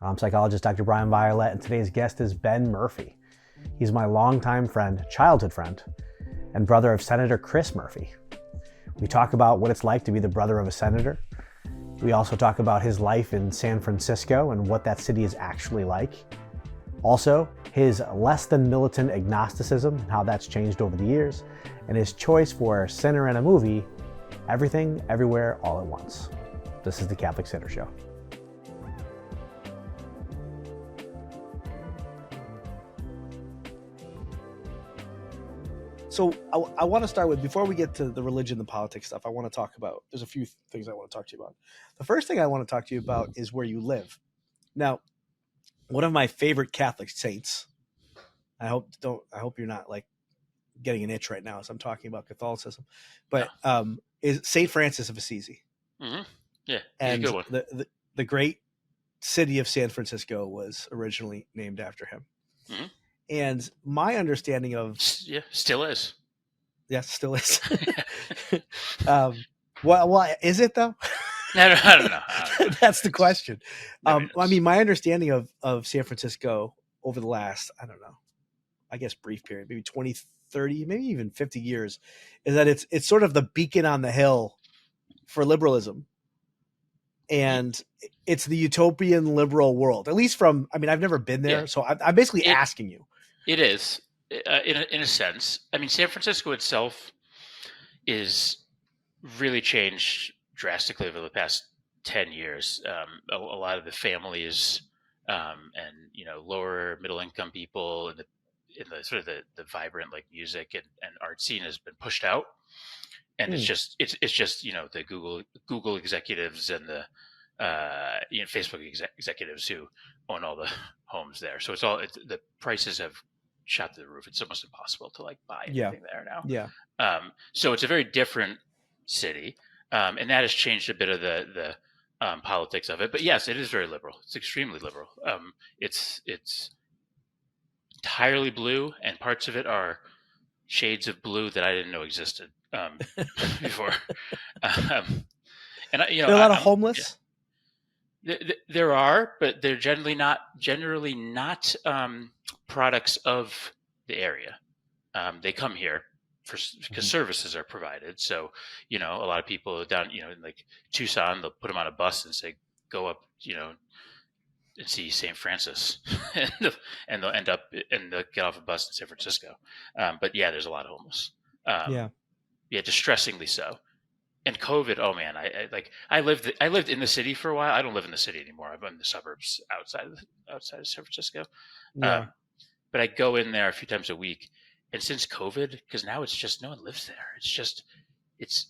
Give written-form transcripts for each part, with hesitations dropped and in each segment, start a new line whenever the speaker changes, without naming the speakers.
I'm psychologist Dr. Bryan Violet, and today's guest is Ben Murphy. He's my longtime friend, childhood friend, and brother of Senator Chris Murphy. We talk about what it's like to be the brother of a senator. We also talk about his life in San Francisco and what that city is actually like. Also, his less than militant agnosticism and how that's changed over the years, and his choice for Sinner in a movie, Everything, Everywhere, All at Once. This is the Catholic Sinner Show.
So I want to start with, before we get to the religion and politics stuff, I want to talk about, there's a few things I want to talk to you about. The first thing I want to talk to you about is where you live. Now, one of my favorite Catholic saints, I hope you're not like getting an itch right now as I'm talking about Catholicism, but is Saint Francis of Assisi.
Mm-hmm. Yeah,
and
a good one.
The great city of San Francisco was originally named after him.
Mm-hmm.
And my understanding of
still is.
Yes, still is. Well, is it though?
I don't know.
That's the question. I mean, my understanding of San Francisco over the last, I don't know, I guess brief period, maybe 20, 30, maybe even 50 years, is that it's sort of the beacon on the hill for liberalism. And it's the utopian liberal world, at least from, I mean, I've never been there. Yeah. So I'm basically asking you.
It is, in a sense. I mean, San Francisco itself is really changed drastically over the past 10 years. A lot of the families and lower middle income people in the sort of the vibrant like music and art scene has been pushed out, and it's just the Google executives and the Facebook executives who own all the homes there. So the prices have shot through the roof. It's almost impossible to like buy anything there now.
Yeah.
So it's a very different city, and that has changed a bit of the politics of it. But yes, it is very liberal. It's extremely liberal. It's entirely blue, and parts of it are shades of blue that I didn't know existed before. And
there are a lot of homeless.
There are, but they're generally not products of the area. They come here because services are provided. So, a lot of people down, in like Tucson, they'll put them on a bus and say, go up, and see St. Francis, and they'll end up and they'll get off a bus in San Francisco. But yeah, there's a lot of homeless. Distressingly so. And COVID, oh man, I lived in the city for a while. I don't live in the city anymore. I'm in the suburbs outside of San Francisco.
Yeah.
But I go in there a few times a week. And since COVID, because now it's just no one lives there. It's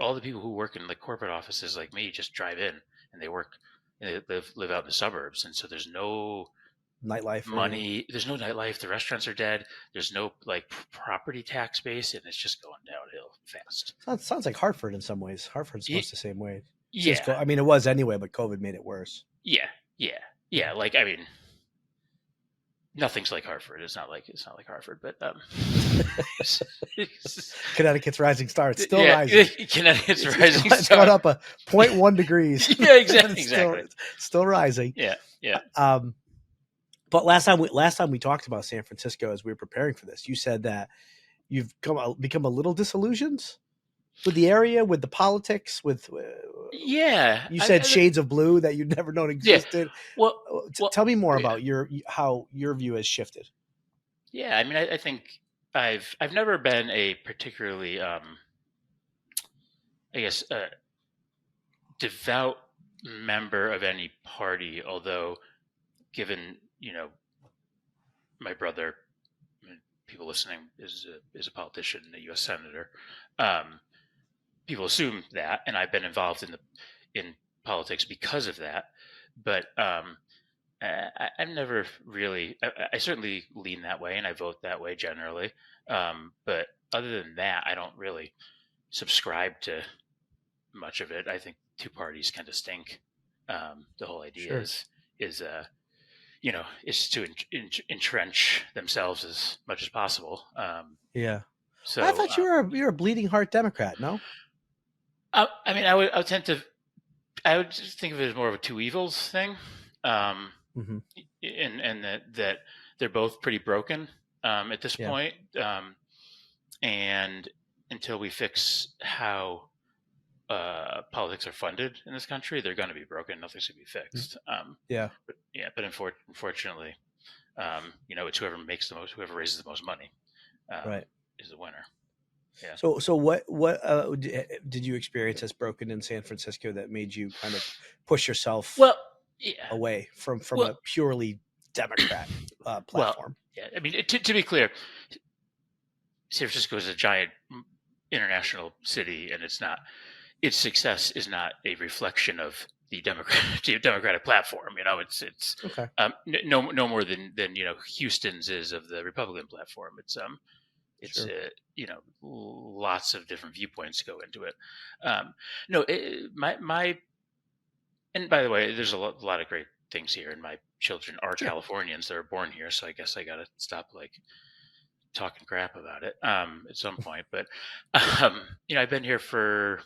all the people who work in like corporate offices like me just drive in and they work and they live out in the suburbs. And so there's no
nightlife
money. There's no nightlife. The restaurants are dead. There's no like property tax base, and it's just going downhill fast.
Sounds like Hartford in some ways. Hartford's much the same way.
Yeah.
I mean, it was anyway, but COVID made it worse.
Yeah. Like, I mean, nothing's like Hartford. It's not like Hartford, but
Connecticut's rising star. It's still rising.
Connecticut's rising
star. It's gone up 0.1 degrees.
Yeah, exactly.
Still rising.
Yeah.
But last time we talked about San Francisco as we were preparing for this, you said that you've become a little disillusioned with the area, with the politics, with You said shades of blue that you'd never known existed.
Yeah. Well,
tell me more about how your view has shifted.
Yeah, I mean, I think I've never been a particularly, devout member of any party, although given my brother, people listening, is a politician, a U.S. senator. People assume that, and I've been involved in politics because of that. But I've never really. I certainly lean that way, and I vote that way generally. But other than that, I don't really subscribe to much of it. I think two parties kind of stink. The whole idea is to entrench themselves as much as possible.
So I thought you were a bleeding heart Democrat. No,
I mean, I would just think of it as more of a two evils thing.
Mm-hmm.
and that they're both pretty broken at this
Yeah.
point. And until we fix how politics are funded in this country, they're going to be broken. Nothing's going to be fixed.
Yeah.
But unfortunately, it's whoever makes the most, whoever raises the most money,
Right.
is the winner. Yeah.
So what did you experience as broken in San Francisco that made you kind of push yourself
Well, yeah.
away from
Well,
a purely Democrat platform?
Yeah. I mean, to be clear, San Francisco is a giant international city, and its success is not a reflection of the Democratic platform. It's
Okay.
no more than Houston's is of the Republican platform. It's
Sure.
lots of different viewpoints go into it. No, my and by the way, there's a lot of great things here, and my children are
Sure.
Californians that are born here, so I guess I got to stop talking crap about it at some point. But I've been here for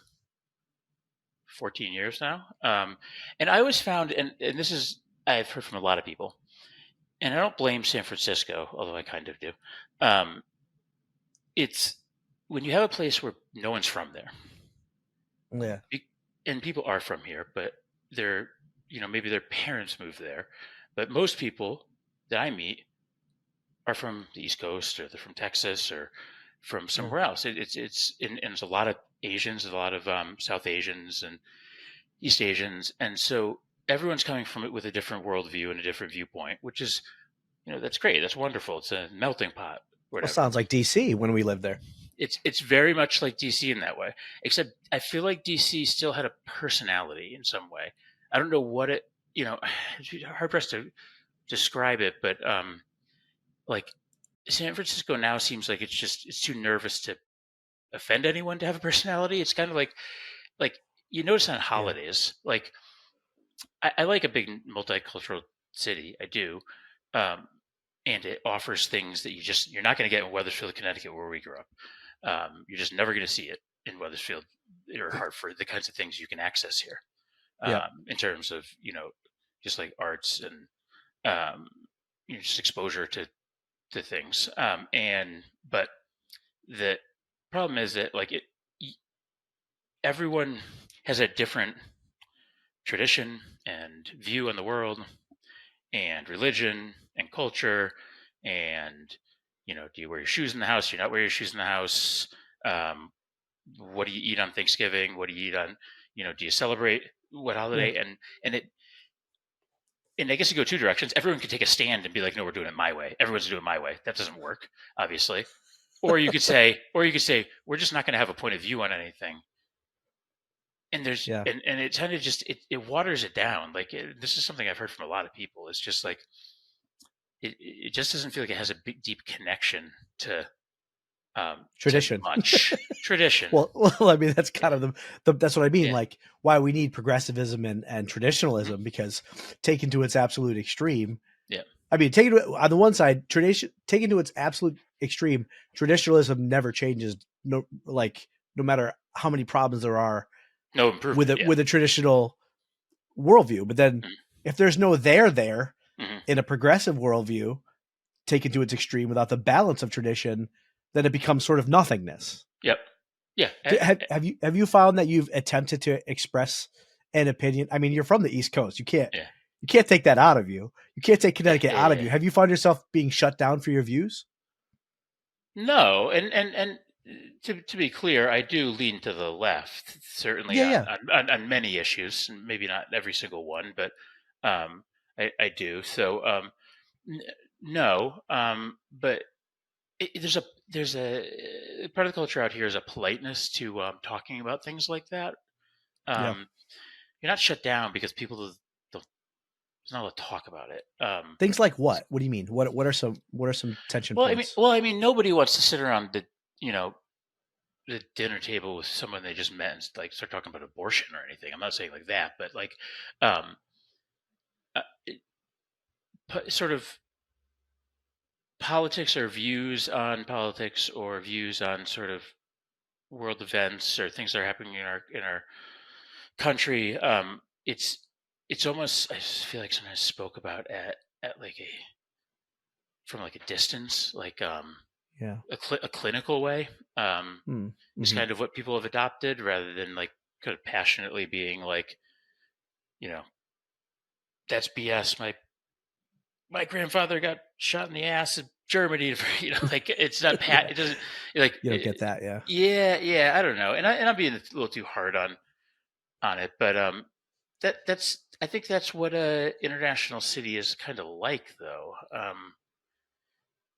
14 years now, and I always found, and this is I've heard from a lot of people, and I don't blame San Francisco, although I kind of do. It's when you have a place where no one's from there,
Yeah.
and people are from here, but they're maybe their parents moved there, but most people that I meet are from the East Coast, or they're from Texas, or from somewhere else. And there's a lot of Asians, a lot of South Asians and East Asians, and so everyone's coming from it with a different worldview and a different viewpoint, which is that's great. That's wonderful. It's a melting pot.
Well, sounds like DC when we lived there.
It's very much like DC in that way, except I feel like DC still had a personality in some way. I don't know what it. It's hard pressed to describe it, but like San Francisco now seems like it's too nervous to offend anyone to have a personality. It's kind of like you notice on holidays, like I like a big multicultural city. I do. And it offers things that you're not going to get in Weathersfield, Connecticut, where we grew up. You're just never going to see it in Weathersfield or Hartford, the kinds of things you can access here in terms of, just like arts and, just exposure to things. But the problem is that everyone has a different tradition and view on the world and religion and culture, and do you wear your shoes in the house? Do you not wear your shoes in the house? What do you eat on Thanksgiving? What do you eat on do you celebrate what holiday? And I guess you go two directions. Everyone can take a stand and be like, no, we're doing it my way. Everyone's doing it my way. That doesn't work, obviously. Or you could say we're just not going to have a point of view on anything. And there's and it kind of just it waters it down. This is something I've heard from a lot of people. It's just like it just doesn't feel like it has a big deep connection to
tradition.
Much tradition.
Well, I mean that's kind of that's what I mean. Yeah. Like why we need progressivism and traditionalism, because taken to its absolute extreme.
Yeah.
I mean, on the one side, taken to its absolute extreme, traditionalism never changes. No matter how many problems there are.
No improvement
with a traditional worldview. But then if there's no there in a progressive worldview taken to its extreme without the balance of tradition, then it becomes sort of nothingness.
Yep. Yeah.
Have you found that you've attempted to express an opinion? I mean, you're from the East Coast. You can't take that out of you. You can't take Connecticut out of you. Have you found yourself being shut down for your views?
No. And to be clear, I do lean to the left, certainly on many issues, maybe not every single one, but I do. So no, but there's a part of the culture out here is a politeness to talking about things like that. You're not shut down because people don't not allowed to talk about it.
Things like what? What do you mean? What are some tension points?
I mean, nobody wants to sit around the dinner table with someone they just met and start talking about abortion or anything. I'm not saying like that, but sort of politics or views on politics or views on sort of world events or things that are happening in our country. It's it's almost, I just feel like sometimes spoke about at like from like a distance, like
Yeah.
a clinical way, is
Mm-hmm.
kind of what people have adopted, rather than like kind of passionately being like, you know, that's BS. My grandfather got shot in the ass in Germany. Like it's not
Yeah.
it doesn't like
You don't get that, yeah.
yeah. I don't know, and I'm being a little too hard on it, but that's I think that's what a international city is kind of like, though.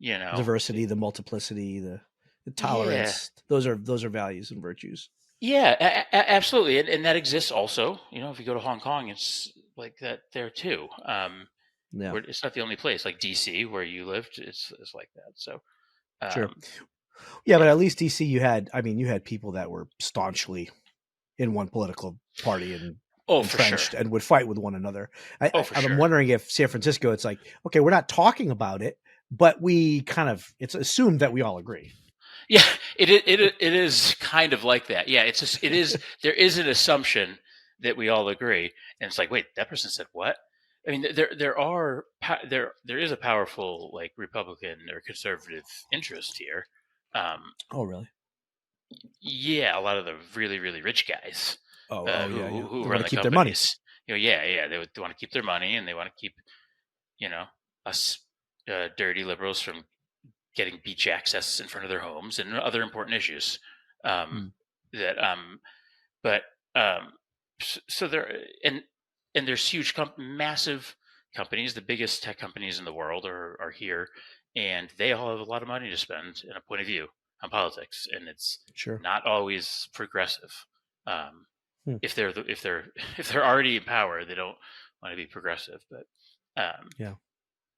You know,
Diversity, the multiplicity, the
yeah,
tolerance. Those are values and virtues.
yeah, absolutely, and that exists also. You know, if you go to Hong Kong, it's like that there too.
Yeah,
It's not the only place, like DC where you lived. It's like that. So,
sure.
um,
Yeah, but
yeah.
at least DC, you had people that were staunchly in one political party and
Oh, for sure.
entrenched and would fight with one another.
Oh, for
I'm
sure.
wondering if San Francisco, it's like, okay, we're not talking about it, but we it's assumed that we all agree.
Yeah, it is kind of like that. Yeah, it's just, it is there is an assumption that we all agree, and it's like, wait, that person said what? I mean, there is a powerful like Republican or conservative interest here.
Oh, really?
Yeah, a lot of the really really rich guys
Yeah, yeah.
who
They
run
want to
the
keep their money.
companies. Yeah, they want to keep their money, and they want to keep you know us dirty liberals from getting beach access in front of their homes and other important issues.
Hmm.
That but so there and there's huge massive companies. The biggest tech companies in the world are here, and they all have a lot of money to spend and a point of view on politics, and it's
Sure.
not always progressive.
Hmm.
If they're if they're already in power, they don't want to be progressive. But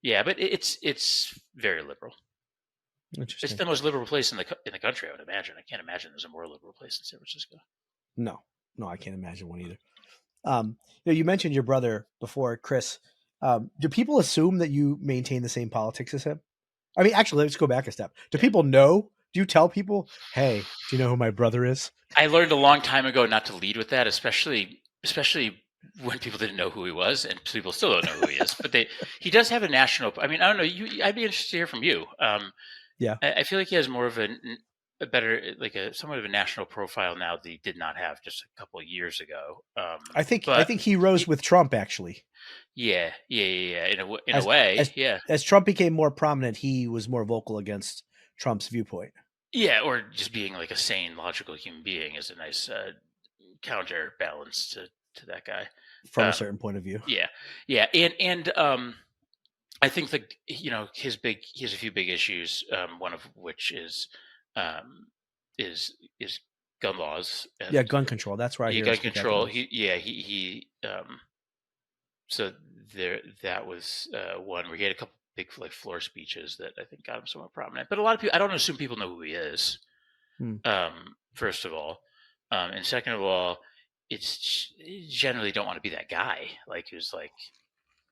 yeah, but it's very liberal. It's
Interesting.
the most liberal place in the country, I would imagine. I can't imagine there's a more liberal place in San Francisco.
No, I can't imagine one either. You mentioned your brother before, Chris. Do people assume that you maintain the same politics as him? I mean, actually, let's go back a step. Do people know? Do you tell people, hey, do you know who my brother is?
I learned a long time ago not to lead with that, especially when people didn't know who he was, and people still don't know who he is. But he does have a national. I mean, I don't know. I'd be interested to hear from you.
Yeah,
I feel like he has more of a better, like somewhat of a national profile now that he did not have just a couple of years ago.
I think he rose with Trump, actually.
Yeah. In a way, yeah.
As Trump became more prominent, he was more vocal against Trump's viewpoint.
Yeah, or just being like a sane, logical human being is a nice counterbalance to that guy
from a certain point of view.
Yeah, and I think that he has a few big issues. One of which is gun laws.
And, gun control. That's where I hear
gun control. So that was one where he had a couple big like floor speeches that I think got him somewhat prominent. But a lot of people, I don't assume people know who he is. First of all, and second of all, you generally don't want to be that guy. Like who's like,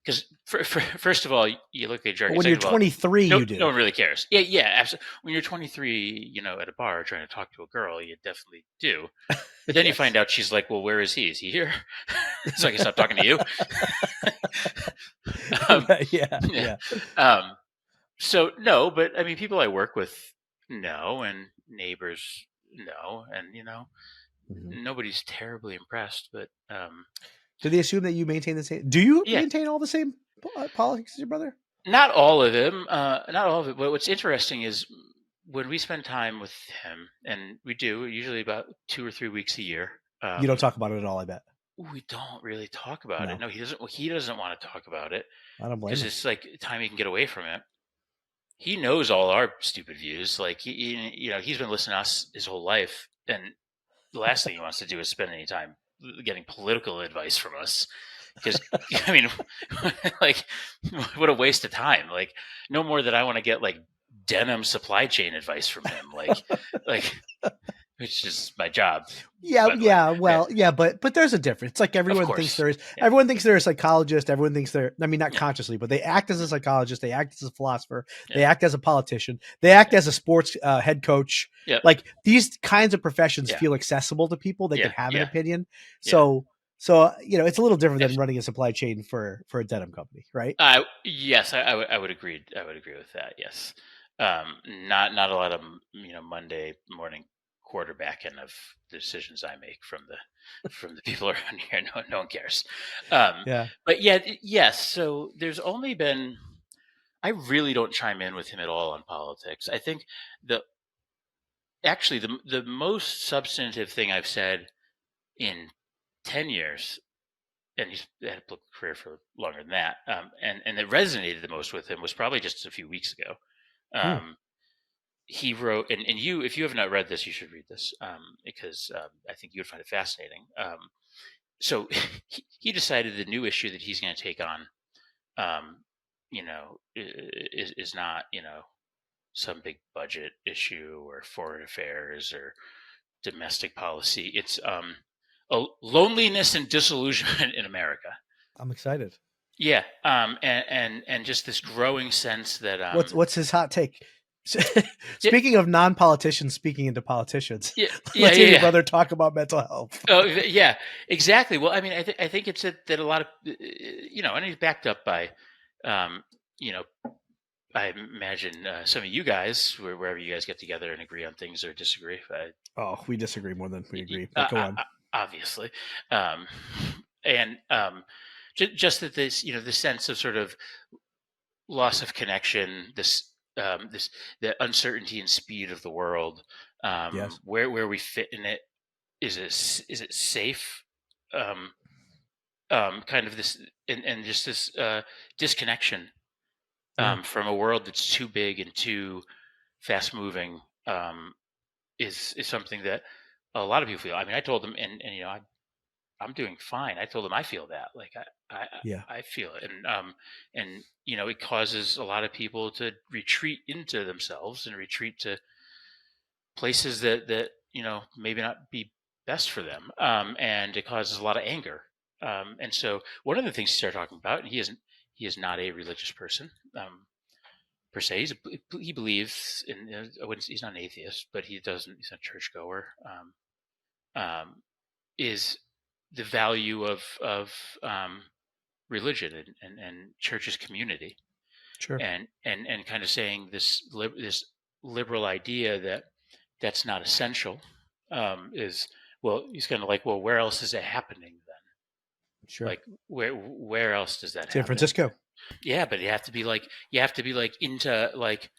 because first of all, you look at jerk.
When you're 23, you do.
No one really cares. Yeah, absolutely. When you're 23, at a bar trying to talk to a girl, you definitely do. But then you find out she's like, well, where is he? Is he here? So I can stop talking to you.
Yeah.
So no, but I mean, people I work with know, and neighbors know, and nobody's terribly impressed. But
do they assume that you maintain the same? Do you maintain all the same politics as your brother?
Not all of them. Not all of it. But what's interesting is when we spend time with him, and we do usually about 2 or 3 weeks a year.
You don't talk about it at all, I bet.
We don't really talk about it. No, he doesn't. He doesn't want to talk about it.
I don't blame him.
Because it's like time he can get away from it. He knows all our stupid views. Like he's been listening to us his whole life, and the last thing he wants to do is spend any time getting political advice from us. Because I mean, like, what a waste of time. Like, no more that I want to get like denim supply chain advice from him. Like, which is my job.
But there's a difference. It's like everyone thinks there is. Yeah. Everyone thinks they're a psychologist. Everyone thinks they're. I mean, not consciously, but they act as a psychologist. They act as a philosopher. Yeah. They act as a politician. They act as a sports head coach.
Yeah.
Like these kinds of professions feel accessible to people. They can have an opinion. So So, it's a little different than running a supply chain for a denim company, right?
Yes, I would agree. I would agree with that. Yes, not a lot of Monday morning quarterbacking of the decisions I make from the people around here. No one cares.
Yeah.
But yeah, yes. So there's only been. I really don't chime in with him at all on politics. I think the actually the most substantive thing I've said in 10 years, and he's had a political career for longer than that, and that resonated the most with him was probably just a few weeks ago. He wrote, and you, if you have not read this, you should read this, because I think you would find it fascinating. So he decided the new issue that he's going to take on, is not, some big budget issue or foreign affairs or domestic policy. It's loneliness and disillusionment in America.
I'm excited.
Yeah, and just this growing sense that
what's his hot take? Speaking of non-politicians speaking into politicians, let's hear your brother talk about mental health.
Oh yeah, exactly. Well, I mean, I think it's that a lot of and he's backed up by I imagine some of you guys, wherever you guys get together and agree on things or disagree.
We disagree more than we agree. But go on.
Obviously, just that this, the sense of sort of loss of connection, the uncertainty and speed of the world,
yes.
where we fit in it, is it safe? Kind of this, and just this disconnection from a world that's too big and too fast moving, is something that a lot of people feel. I mean, I told them, and I'm doing fine. I told them I feel that, like I feel it, and it causes a lot of people to retreat into themselves and retreat to places that maybe not be best for them, and it causes a lot of anger. And so one of the things he started talking about, and he is not a religious person per se. He believes in. He's not an atheist, but he's not a churchgoer. Is the value of religion and church's community,
sure,
and kind of saying this liberal idea that's not essential, is, well, he's kind of like, well, where else is it happening then?
Sure,
like where else does that happen?
San Francisco.
Yeah, but you have to be like into like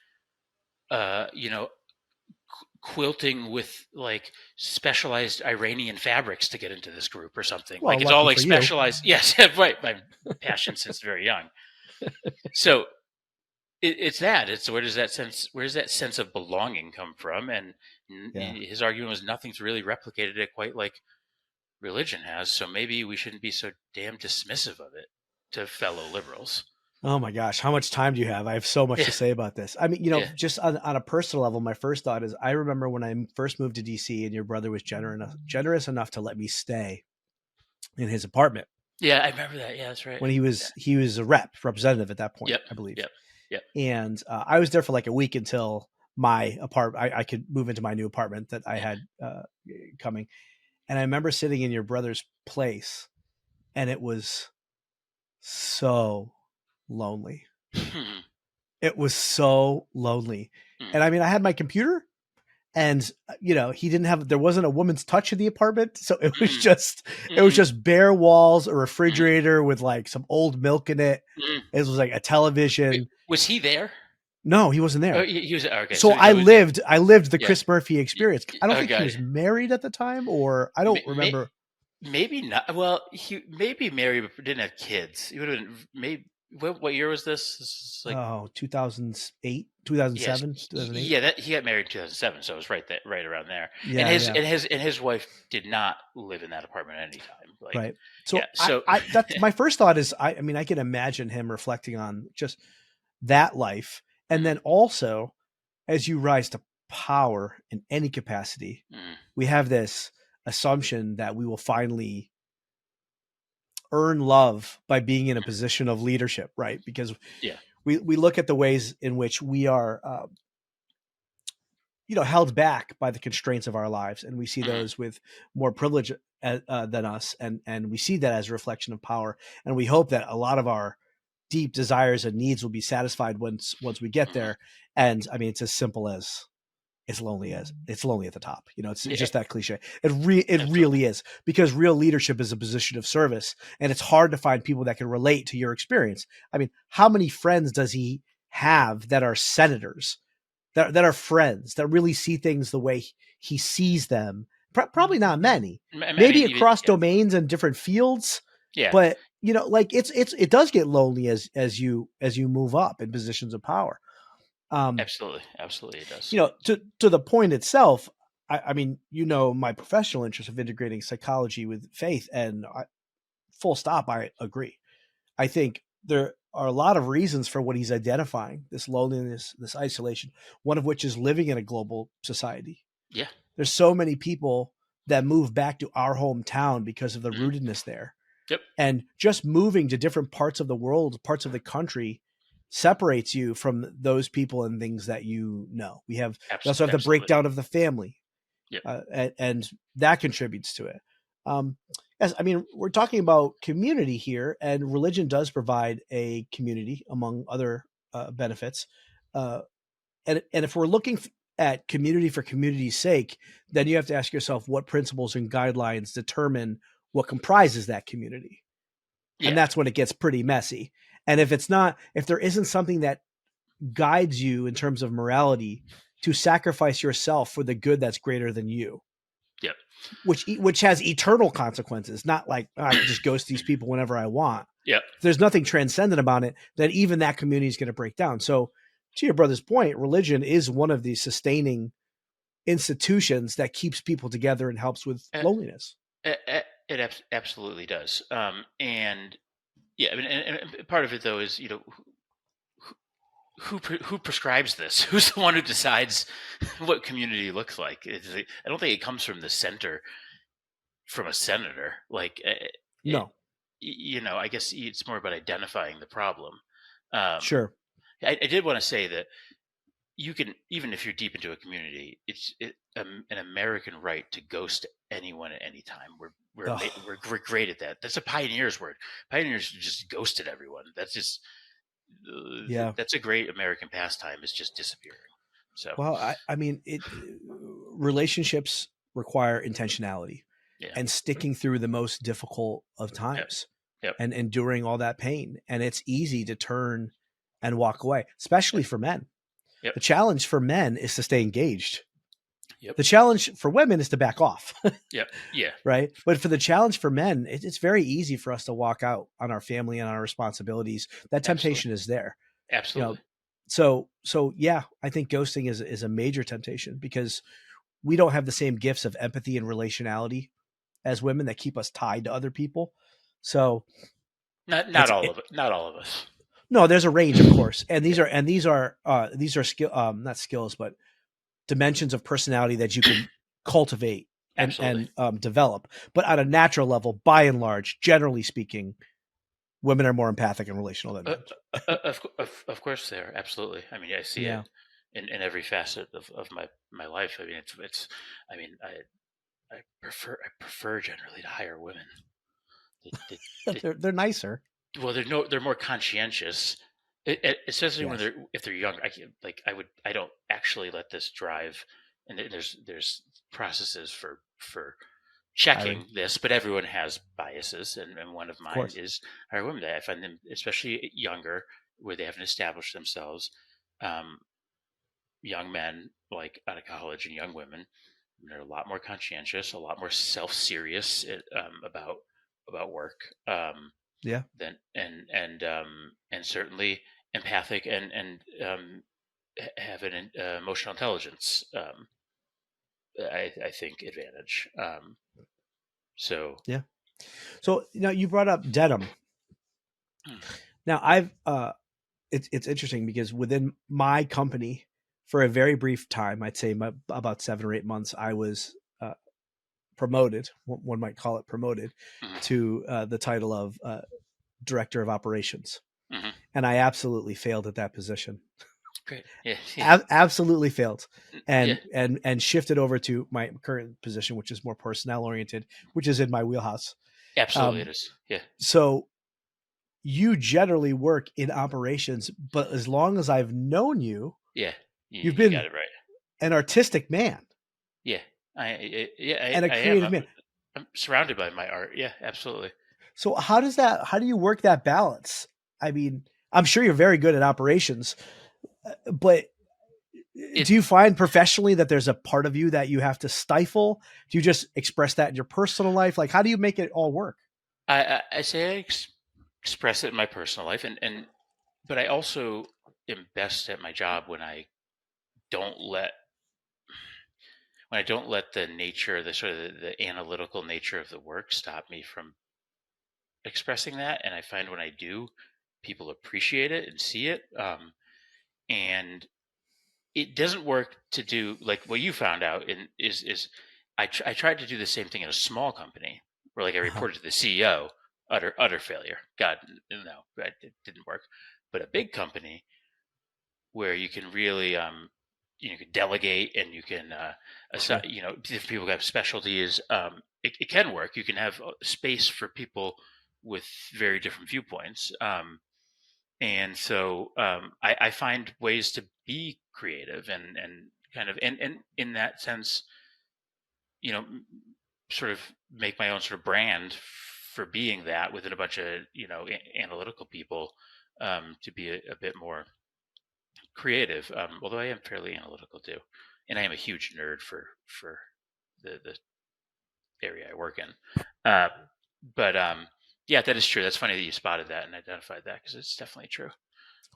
quilting with like specialized Iranian fabrics to get into this group or something.
Well,
like it's all like specialized. Yes, right. My passion since very young. So it's that. It's where does that sense of belonging come from? And his argument was nothing's really replicated it quite like religion has. So maybe we shouldn't be so damn dismissive of it to fellow liberals.
Oh my gosh, how much time do you have? I have so much to say about this. I mean, just on a personal level, my first thought is I remember when I first moved to DC and your brother was generous enough to let me stay in his apartment.
Yeah, I remember that. Yeah, that's right.
When he was a representative at that point, I believe.
Yep.
And I was there for like a week until my apartment, I could move into my new apartment that I had coming. And I remember sitting in your brother's place, and it was so lonely. It was so lonely. And I mean, I had my computer, and there wasn't a woman's touch in the apartment. So it was just bare walls, a refrigerator with like some old milk in it. It was like a television.
Wait, was he there?
No, he wasn't there.
Oh, he was okay.
So I lived the Chris Murphy experience. I don't think he was married at the time, or I don't remember.
Maybe not. Well, he maybe married but didn't have kids. He would have been maybe. What year was this? This is like
2008, 2007, 2008.
Yeah, he got married in 2007, so it was right around there.
Yeah,
and his wife did not live in that apartment at any time.
Right. So that's my first thought is I mean I can imagine him reflecting on just that life, and then also as you rise to power in any capacity, we have this assumption that we will finally earn love by being in a position of leadership, right? Because we look at the ways in which we are, held back by the constraints of our lives, and we see those with more privilege than us, and we see that as a reflection of power, and we hope that a lot of our deep desires and needs will be satisfied once we get there. And I mean, it's as simple as it's lonely at the top. It's just that cliche. It really is, because real leadership is a position of service, and it's hard to find people that can relate to your experience. I mean, how many friends does he have that are senators, that are friends, that really see things the way he sees them? Probably not many. Maybe across domains and different fields.
Yeah.
But like it does get lonely as you move up in positions of power.
Absolutely it does.
To the point itself, I mean, my professional interest of integrating psychology with faith, and full stop, I agree. I think there are a lot of reasons for what he's identifying: this loneliness, this isolation, one of which is living in a global society.
Yeah.
There's so many people that move back to our hometown because of the rootedness there.
Yep.
And just moving to different parts of the world, parts of the country, separates you from those people and things that know. We also have the breakdown of the family.
Yep.
And that contributes to it. Yes, I mean, we're talking about community here, and religion does provide a community among other benefits. And if we're looking at community for community's sake, then you have to ask yourself what principles and guidelines determine what comprises that community. Yeah. And that's when it gets pretty messy. And if there isn't something that guides you in terms of morality to sacrifice yourself for the good that's greater than you,
yep,
which has eternal consequences, not like I can just ghost these people whenever I want.
Yep.
If there's nothing transcendent about it, then even that community is going to break down. So to your brother's point, religion is one of the sustaining institutions that keeps people together and helps with loneliness.
It absolutely does. And yeah, I mean, and part of it though is, who prescribes this? Who's the one who decides what community looks like? I don't think it comes from the center, from a senator. Like,
no,
I guess it's more about identifying the problem.
Sure.
I did want to say that you can, even if you're deep into a community, it's an American right to ghost anyone at any time. We're great at that. That's a pioneer's word. Pioneers just ghosted everyone. That's just that's a great American pastime, is just disappearing. So
well, I mean, relationships require intentionality and sticking through the most difficult of times and enduring all that pain. And it's easy to turn and walk away, especially for men.
Yep.
The challenge for men is to stay engaged.
Yep.
The challenge for women is to back off.
Yeah.
Right. But for the challenge for men, it's very easy for us to walk out on our family and our responsibilities. That temptation is there.
Absolutely.
So yeah, I think ghosting is a major temptation, because we don't have the same gifts of empathy and relationality as women that keep us tied to other people. So
not all of us.
No, there's a range, of course, and these are skill, not skills, but dimensions of personality that you can cultivate and develop. But on a natural level, by and large, generally speaking, women are more empathic and relational than men.
Of course, they are. Absolutely. I mean, I see it in every facet of my life. I mean, it's. I mean, I prefer generally to hire women.
They're nicer.
Well, they're more conscientious, especially when if they're young. I don't actually let this drive, and there's processes for checking this, but everyone has biases, and one of mine is hire women. I find them, especially younger, where they haven't established themselves. Young men, like out of college, and young women, they're a lot more conscientious, a lot more self-serious about work. Then and certainly empathic and have an emotional intelligence. I think advantage. So
now you brought up denim. Now I've it's interesting, because within my company, for a very brief time, I'd say about 7 or 8 months, I was promoted. One might call it promoted to the title of director of operations. And I absolutely failed at that position.
Great. Yeah.
Absolutely failed,
Yeah.
and shifted over to my current position, which is more personnel oriented, which is in my wheelhouse.
Absolutely, it
Um,
is. Yeah.
so you generally work in operations, but as long as I've known you,
Yeah.
you've
You got
been
it right.
an artistic man
Yeah.
and a
I am.
creative man.
I'm surrounded by my art. Yeah, absolutely.
So how do you work that balance? I mean, I'm sure you're very good at operations, but
It
do you find professionally that there's a part of you that you have to stifle? Do you just express that in your personal life? Like, how do you make it all work?
I say express it in my personal life, and but I also am best at my job don't let when I don't let the nature, the sort of the analytical nature of the work stop me from expressing that. And I find when I do, people appreciate it and see it. And it doesn't work to do like what you found out is I tried to do the same thing in a small company where like I
Uh-huh.
reported to the CEO, utter failure. God, no, it didn't work. But a big company where you can really you can delegate and you can
Sure.
different people have specialties. It can work. You can have space for people with very different viewpoints. And so I find ways to be creative and kind of and in that sense, sort of make my own sort of brand for being that within a bunch of analytical people, to be a bit more creative. Although I am fairly analytical too, and I am a huge nerd for the area I work in. Uh, but yeah, that is true. That's funny that you spotted that and identified that because it's definitely true.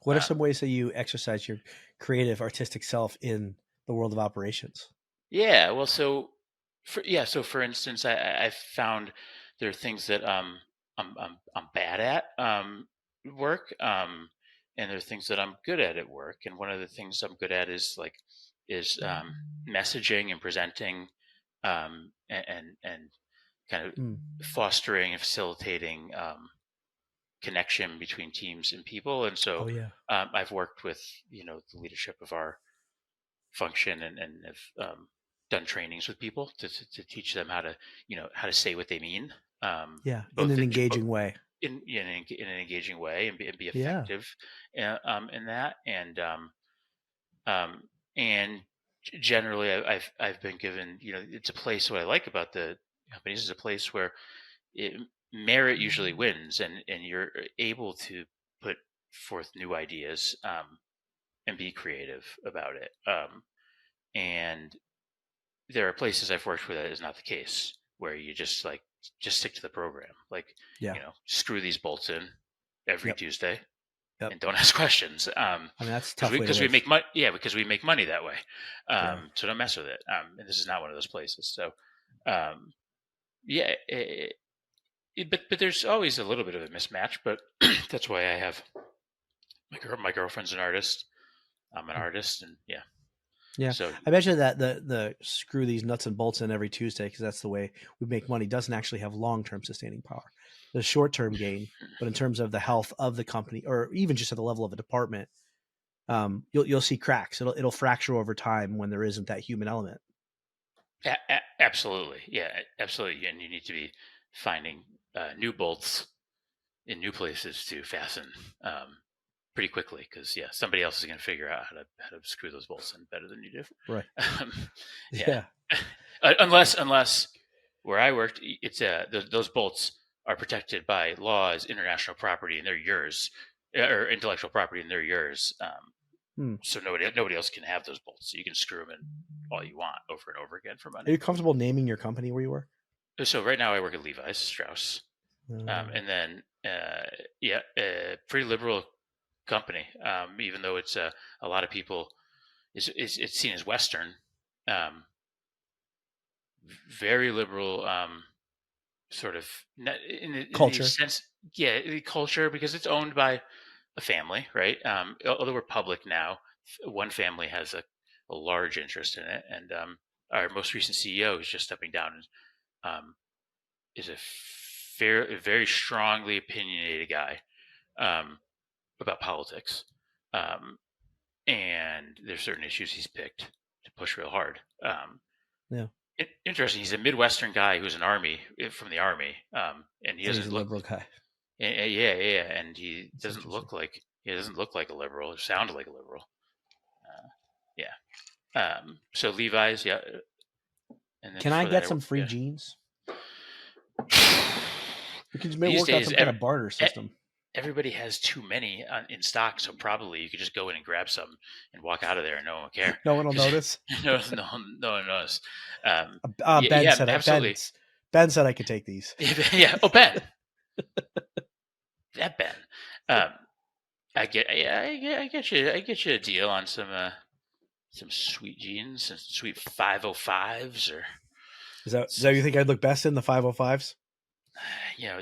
What are some
Um,
ways that you exercise your creative, artistic self in the world of operations?
Yeah, well, so for instance, I've found there are things that I'm bad at work, and there are things that I'm good at work. And one of the things I'm good at is messaging and presenting, and kind of
Mm.
fostering and facilitating connection between teams and people. And so
Oh yeah.
I've worked with the leadership of our function and have done trainings with people to teach them how to say what they mean,
Yeah. In
both
an engaging way.
in an engaging way and be
Yeah.
effective in that um, and generally I've been given it's a place. What I like about the companies is a place where it, merit usually wins and you're able to put forth new ideas and be creative about it. And there are places I've worked where that is not the case, where you just stick to the program. Like,
Yeah.
screw these bolts in every
Yep.
Tuesday
Yep.
and don't ask questions.
I mean, that's a
Because
tough way to
we
live.
make money. Yeah, because we make money that way.
Yeah.
So don't mess with it. And this is not one of those places. So, um, yeah, but there's always a little bit of a mismatch. But that's why I have my girlfriend's an artist. I'm an
Mm.
artist, and yeah.
Yeah.
So
I mentioned that the screw these nuts and bolts in every Tuesday because that's the way we make money doesn't actually have long term sustaining power. There's short term gain, but in terms of the health of the company or even just at the level of a department, you'll see cracks. It'll fracture over time when there isn't that human element.
Absolutely, yeah, absolutely, and you need to be finding new bolts in new places to fasten pretty quickly because yeah, somebody else is going to figure out how to screw those bolts in better than you do.
Right.
Um, yeah,
Yeah.
unless where I worked, it's those bolts are protected by law as international property and they're yours, or intellectual property and they're yours.
Hmm.
So nobody else can have those bolts. So you can screw them in all you want over and over again for
Are
money.
you comfortable naming your company where you work?
So right now I work at Levi's Strauss,
Uh,
and then yeah, pretty liberal company. Even though it's a lot of people it's seen as Western, um, very liberal, sort of in the
culture.
sense, yeah, the culture because it's owned by a family, right? Although we're public now, one family has a large interest in it, and our most recent CEO is just stepping down and is a very strongly opinionated guy about politics. Um, and there's certain issues he's picked to push real hard.
Yeah.
Interesting. He's a Midwestern guy who's from the army, and he
And he's
doesn't
a
look.
liberal guy.
Yeah, and he
That's
doesn't
interesting.
look like a liberal. Or sound like a liberal. Yeah. So Levi's, yeah, and then
Can I
before that,
get some free jeans? We can just maybe
These
work out
days,
some kind of barter system.
everybody has too many in stock, so probably you could just go in and grab some and walk out of there, and no one will care.
No one will notice.
no one knows.
Ben
yeah,
said
absolutely.
Ben said I could take these.
Yeah. Oh, Ben. That Ben. I get you a deal on some sweet jeans, some sweet 505s, or
Is that you think I'd look best in the 505s?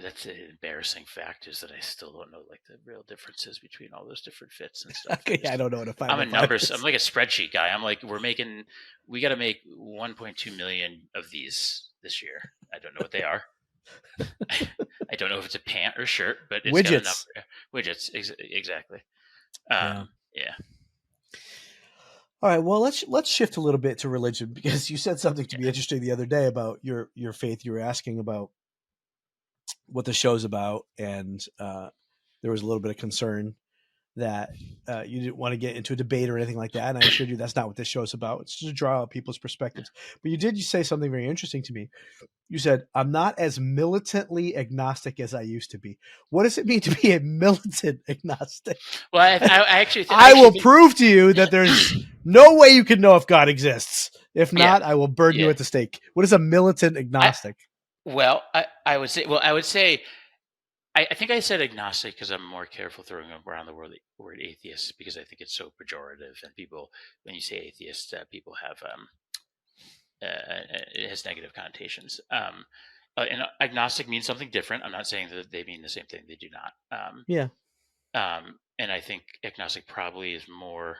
That's an embarrassing fact is that I still don't know like the real differences between all those different fits and stuff.
I don't know what a 505
I'm a numbers.
is.
I'm like a spreadsheet guy. I'm like, we got to make 1.2 million of these this year. I don't know what they are. I don't know if it's a pant or shirt, but it's got a number. Widgets, exactly. Yeah.
All right. Well, let's shift a little bit to religion because you said something to me interesting the other day about your faith. You were asking about what the show's about, and there was a little bit of concern that you didn't want to get into a debate or anything like that. And I assured you that's not what this show's about. It's just to draw out people's perspectives. But you say something very interesting to me. You said, I'm not as militantly agnostic as I used to be. What does it mean to be a militant agnostic?
Well, I actually
will prove to you that there's no way you can know if God exists. If not, I will burn you at the stake. What is a militant agnostic?
I would say, I think I said agnostic because I'm more careful throwing around the word atheist because I think it's so pejorative, and people, when you say atheist, people have it has negative connotations. And agnostic means something different. I'm not saying that they mean the same thing. They do not. And I think agnostic probably is more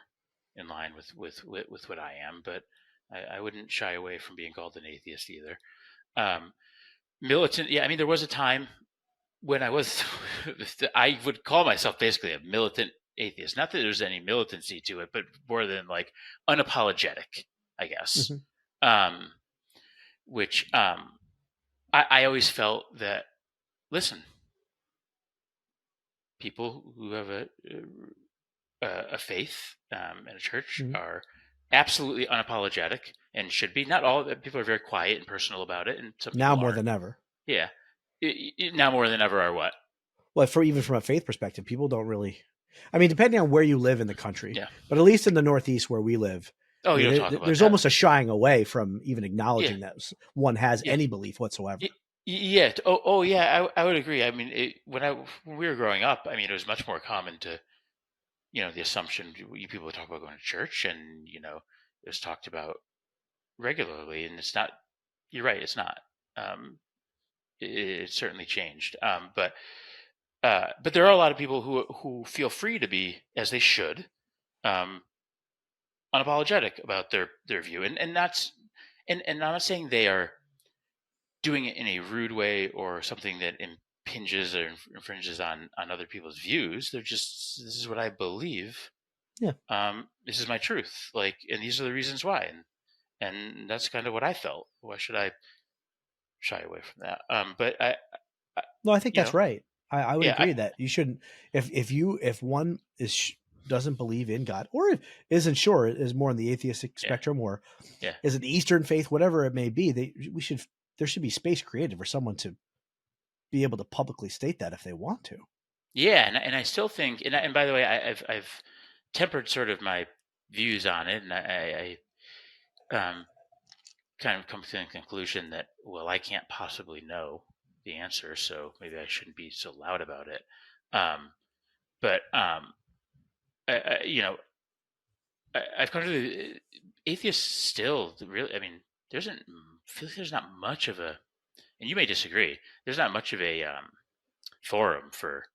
in line with what I am, but I wouldn't shy away from being called an atheist either. Militant, yeah. I mean, there was a time when I would call myself basically a militant atheist. Not that there's any militancy to it, but more than like unapologetic, I guess. Mm-hmm. Which I always felt that, listen, people who have a faith and a church mm-hmm. are absolutely unapologetic and should be. Not all people are very quiet and personal about it, and some
now more than ever.
Yeah. Now more than ever are what?
Well, even from a faith perspective, people don't really. I mean, depending on where you live in the country,
yeah.
But at least in the Northeast where we live, there's almost a shying away from even acknowledging that one has any belief whatsoever.
Yeah. Oh, yeah. I would agree. I mean, when we were growing up, I mean, it was much more common to, the assumption people would talk about going to church, and it was talked about regularly, and it's not. You're right. It's not. It certainly changed. But there are a lot of people who feel free to be, as they should, unapologetic about their view, and that's and I'm not saying they are doing it in a rude way or something that impinges or infringes on other people's views. They're just, this is what I believe.
Yeah.
This is my truth. Like, and these are the reasons why, and that's kind of what I felt. Why should I shy away from that? But
I think that's right. I would agree that you shouldn't. If one doesn't believe in God, or isn't sure, is more on the atheistic spectrum, or is it the Eastern faith, whatever it may be, there should be space created for someone to be able to publicly state that if they want to.
Yeah, and I still think, and by the way, I've tempered sort of my views on it, and I kind of come to the conclusion that, well, I can't possibly know the answer, so maybe I shouldn't be so loud about it. But I've come to the atheists still really. I mean, there's not much of a, and you may disagree. There's not much of a forum for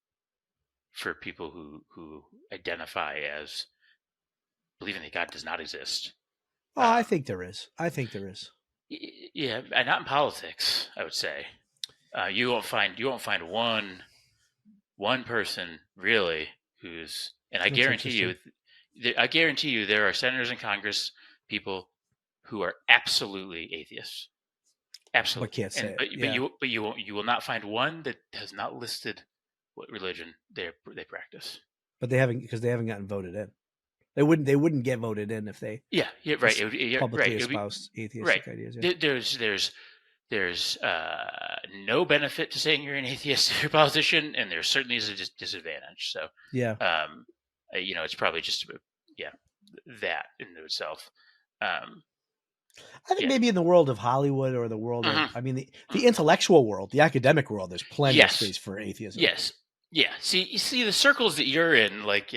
people who identify as believing that God does not exist.
Oh, I think there is.
Yeah, and not in politics, I would say. You won't find one person really who's, and I guarantee you, I guarantee you, there are senators and Congress people who are absolutely atheists. Absolutely,
But can't say it.
but
Yeah.
you will not find one that has not listed what religion they practice.
But they haven't, because they haven't gotten voted in. They wouldn't get voted in if they
Yeah, right.
publicly
It would be
espoused
right.
atheistic ideas. Yeah.
There's no benefit to saying you're an atheist if you're a politician, and there certainly is a disadvantage. So
Yeah.
it's probably just that in itself.
I think
Yeah.
maybe in the world of Hollywood or the world of,
Mhm.
I mean, the intellectual world, the academic world, there's plenty of
Yes.
space for atheism.
Yes. Yeah. You see the circles that you're in, like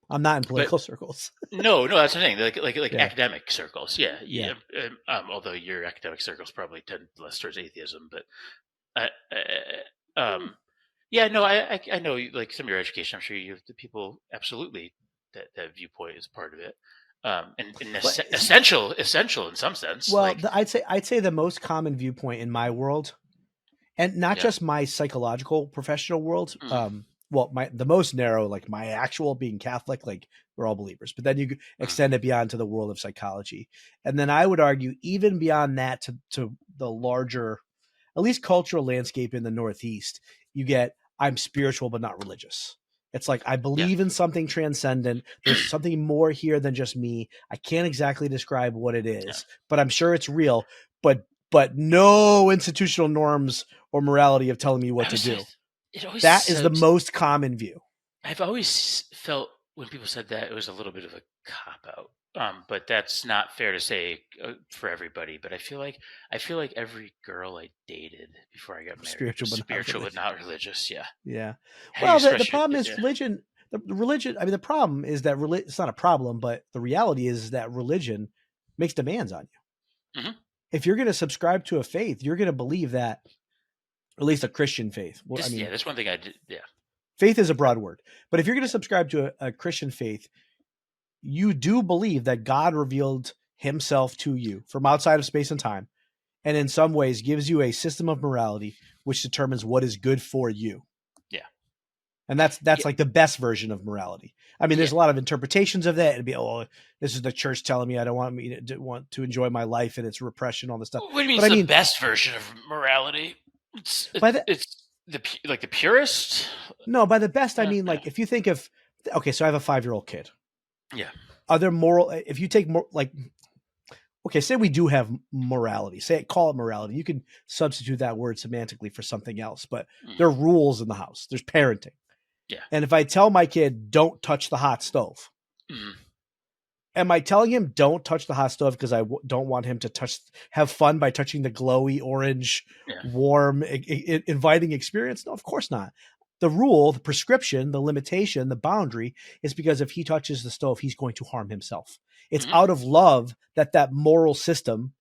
I'm not in political circles.
no, that's the thing. Like
Yeah.
academic circles. Yeah.
Yeah.
Although your academic circles probably tend less towards atheism, but yeah, no, I know, like, some of your education, I'm sure you have the people absolutely that viewpoint is part of it. And essential in some sense.
Well,
Like,
I'd say the most common viewpoint in my world, and not
Yeah.
just my psychological professional world.
Mhm.
Well, the most narrow, like my actual being Catholic, like we're all believers, but then you extend it beyond to the world of psychology, and then I would argue even beyond that to the larger, at least cultural landscape in the Northeast. You get, I'm spiritual but not religious. It's like, I believe in something transcendent. There's something more here than just me. I can't exactly describe what it is, but I'm sure it's real. But no institutional norms or morality of telling me what to do. That is the most common view.
I've always felt when people said that, it was a little bit of a cop out. But that's not fair to say for everybody. But I feel like every girl I dated before I got married, spiritual but not religious. Yeah.
Yeah. Well, the problem is religion. The religion. I mean, the problem is that it's not a problem, but the reality is that religion makes demands on you.
Mm-hmm.
If you're going to subscribe to a faith, you're going to believe that, at least a Christian faith. Well,
that's one thing I did. Yeah.
Faith is a broad word, but if you're going to subscribe to a Christian faith, you do believe that God revealed himself to you from outside of space and time, and in some ways gives you a system of morality which determines what is good for you.
Yeah.
And that's like the best version of morality. I mean, there's a lot of interpretations of that. It'd be, oh, this is the church telling me I don't want to enjoy my life, and it's repression, all this stuff.
What do you mean the best version of morality? It's the purest?
No, by the best, I mean, like, if you think of, okay, so I have a 5-year-old kid.
Yeah.
Other moral, if you take more, like, okay, say we do have morality, call it morality. You can substitute that word semantically for something else, but there are rules in the house. There's parenting.
Yeah.
And if I tell my kid, don't touch the hot stove, am I telling him don't touch the hot stove because I don't want him to have fun by touching the glowy orange, warm, inviting experience? No, of course not. The rule, the prescription, the limitation, the boundary is because if he touches the stove, he's going to harm himself. It's out of love that moral system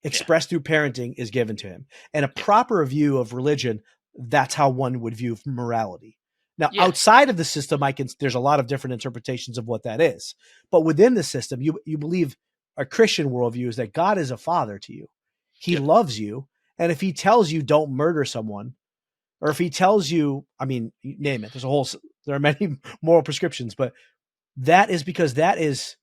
expressed through parenting is given to him. And a proper view of religion, that's how one would view morality. Now, outside of the system, there's a lot of different interpretations of what that is. But within the system, you believe a Christian worldview is that God is a father to you. He loves you. And if he tells you don't murder someone, or if he tells you, I mean, name it, there are many moral prescriptions, but that is because that is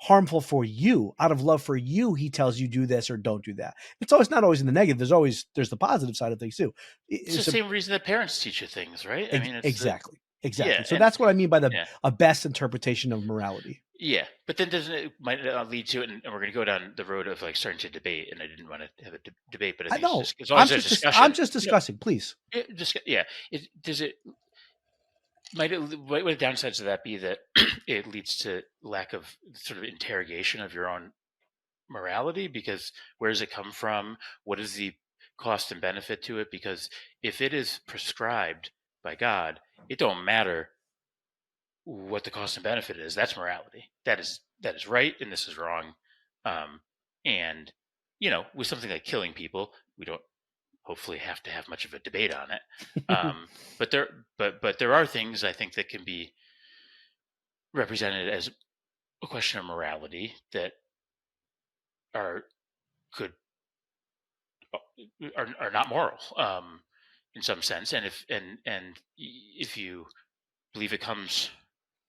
harmful for you. Out of love for you, he tells you do this or don't do that. It's not always in the negative. There's the positive side of things too.
It's the same reason that parents teach you things, right? I mean,
exactly. So that's what I mean by a best interpretation of morality.
Yeah, but then might it lead to it, and we're going to go down the road of like starting to debate, and I didn't want to have a debate, but I think
I'm just discussing, please.
Might the downsides of that be that it leads to lack of sort of interrogation of your own morality? Because where does it come from? What is the cost and benefit to it? Because if it is prescribed by God, it don't matter what the cost and benefit is. That's morality. That is right, and this is wrong. And with something like killing people, we don't hopefully have to have much of a debate on it. But there are things I think that can be represented as a question of morality that are not moral in some sense, and if you believe it comes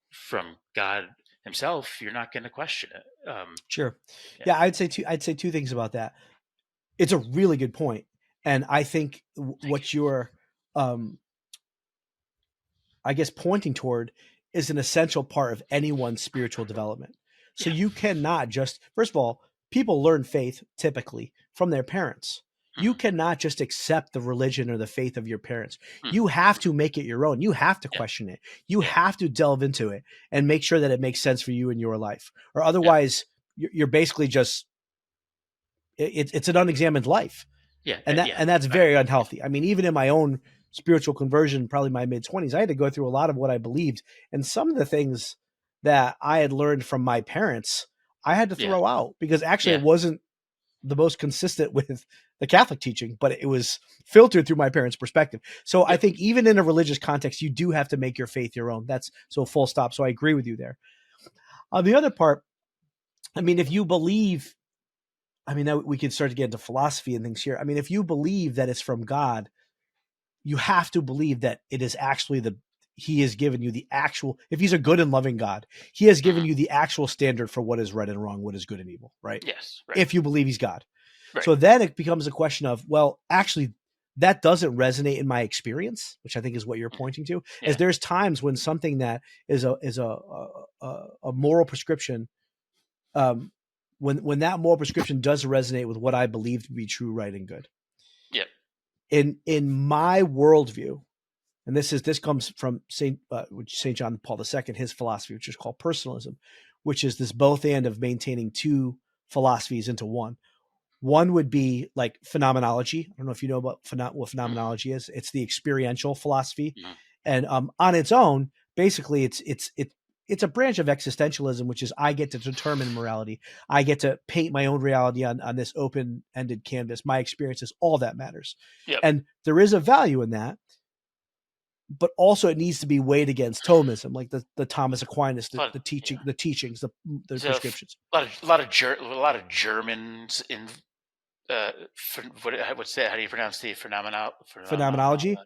from God himself, you're not going to question it.
Sure.
Yeah.
Yeah, I'd say two things about that. It's a really good point, and I think what you're, I guess, pointing toward is an essential part of anyone's spiritual development. So
Yeah.
you cannot just, first of all, people learn faith typically from their parents. You cannot just accept the religion or the faith of your parents. You have to make it your own. You have to question it. You have to delve into it and make sure that it makes sense for you in your life. Or otherwise, you're basically just, it's an unexamined life.
Yeah.
And that's very unhealthy. I mean, even in my own spiritual conversion, probably my mid-20s, I had to go through a lot of what I believed. And some of the things that I had learned from my parents, I had to throw out because actually it wasn't the most consistent with the Catholic teaching, but it was filtered through my parents' perspective. So I think even in a religious context, you do have to make your faith your own. That's so full stop. So I agree with you there. On the other part, I mean, if you believe, I mean, now we could start to get into philosophy and things here. I mean, if you believe that it's from God, you have to believe that it is actually he has given you the actual, if he's a good and loving God, he has given you the actual standard for what is right and wrong, what is good and evil, right?
Yes. Right.
If you believe he's God.
Right.
So then it becomes a question of, well, actually, that doesn't resonate in my experience, which I think is what you're pointing to. Is there's times when something that is a moral prescription, when that moral prescription does resonate with what I believe to be true, right, and good.
Yep.
In my worldview, and this comes from Saint John Paul II, his philosophy, which is called personalism, which is this both and of maintaining two philosophies into one. One would be like phenomenology. I don't know if you know about what phenomenology is. It's the experiential philosophy, and on its own, basically, it's a branch of existentialism, which is I get to determine morality. I get to paint my own reality on this open-ended canvas. My experiences, all that matters, and there is a value in that. But also, it needs to be weighed against Thomism, like the Thomas Aquinas, the teachings, the prescriptions.
A lot of Germans in. What's that? How do you pronounce the
Phenomenology?
Yeah.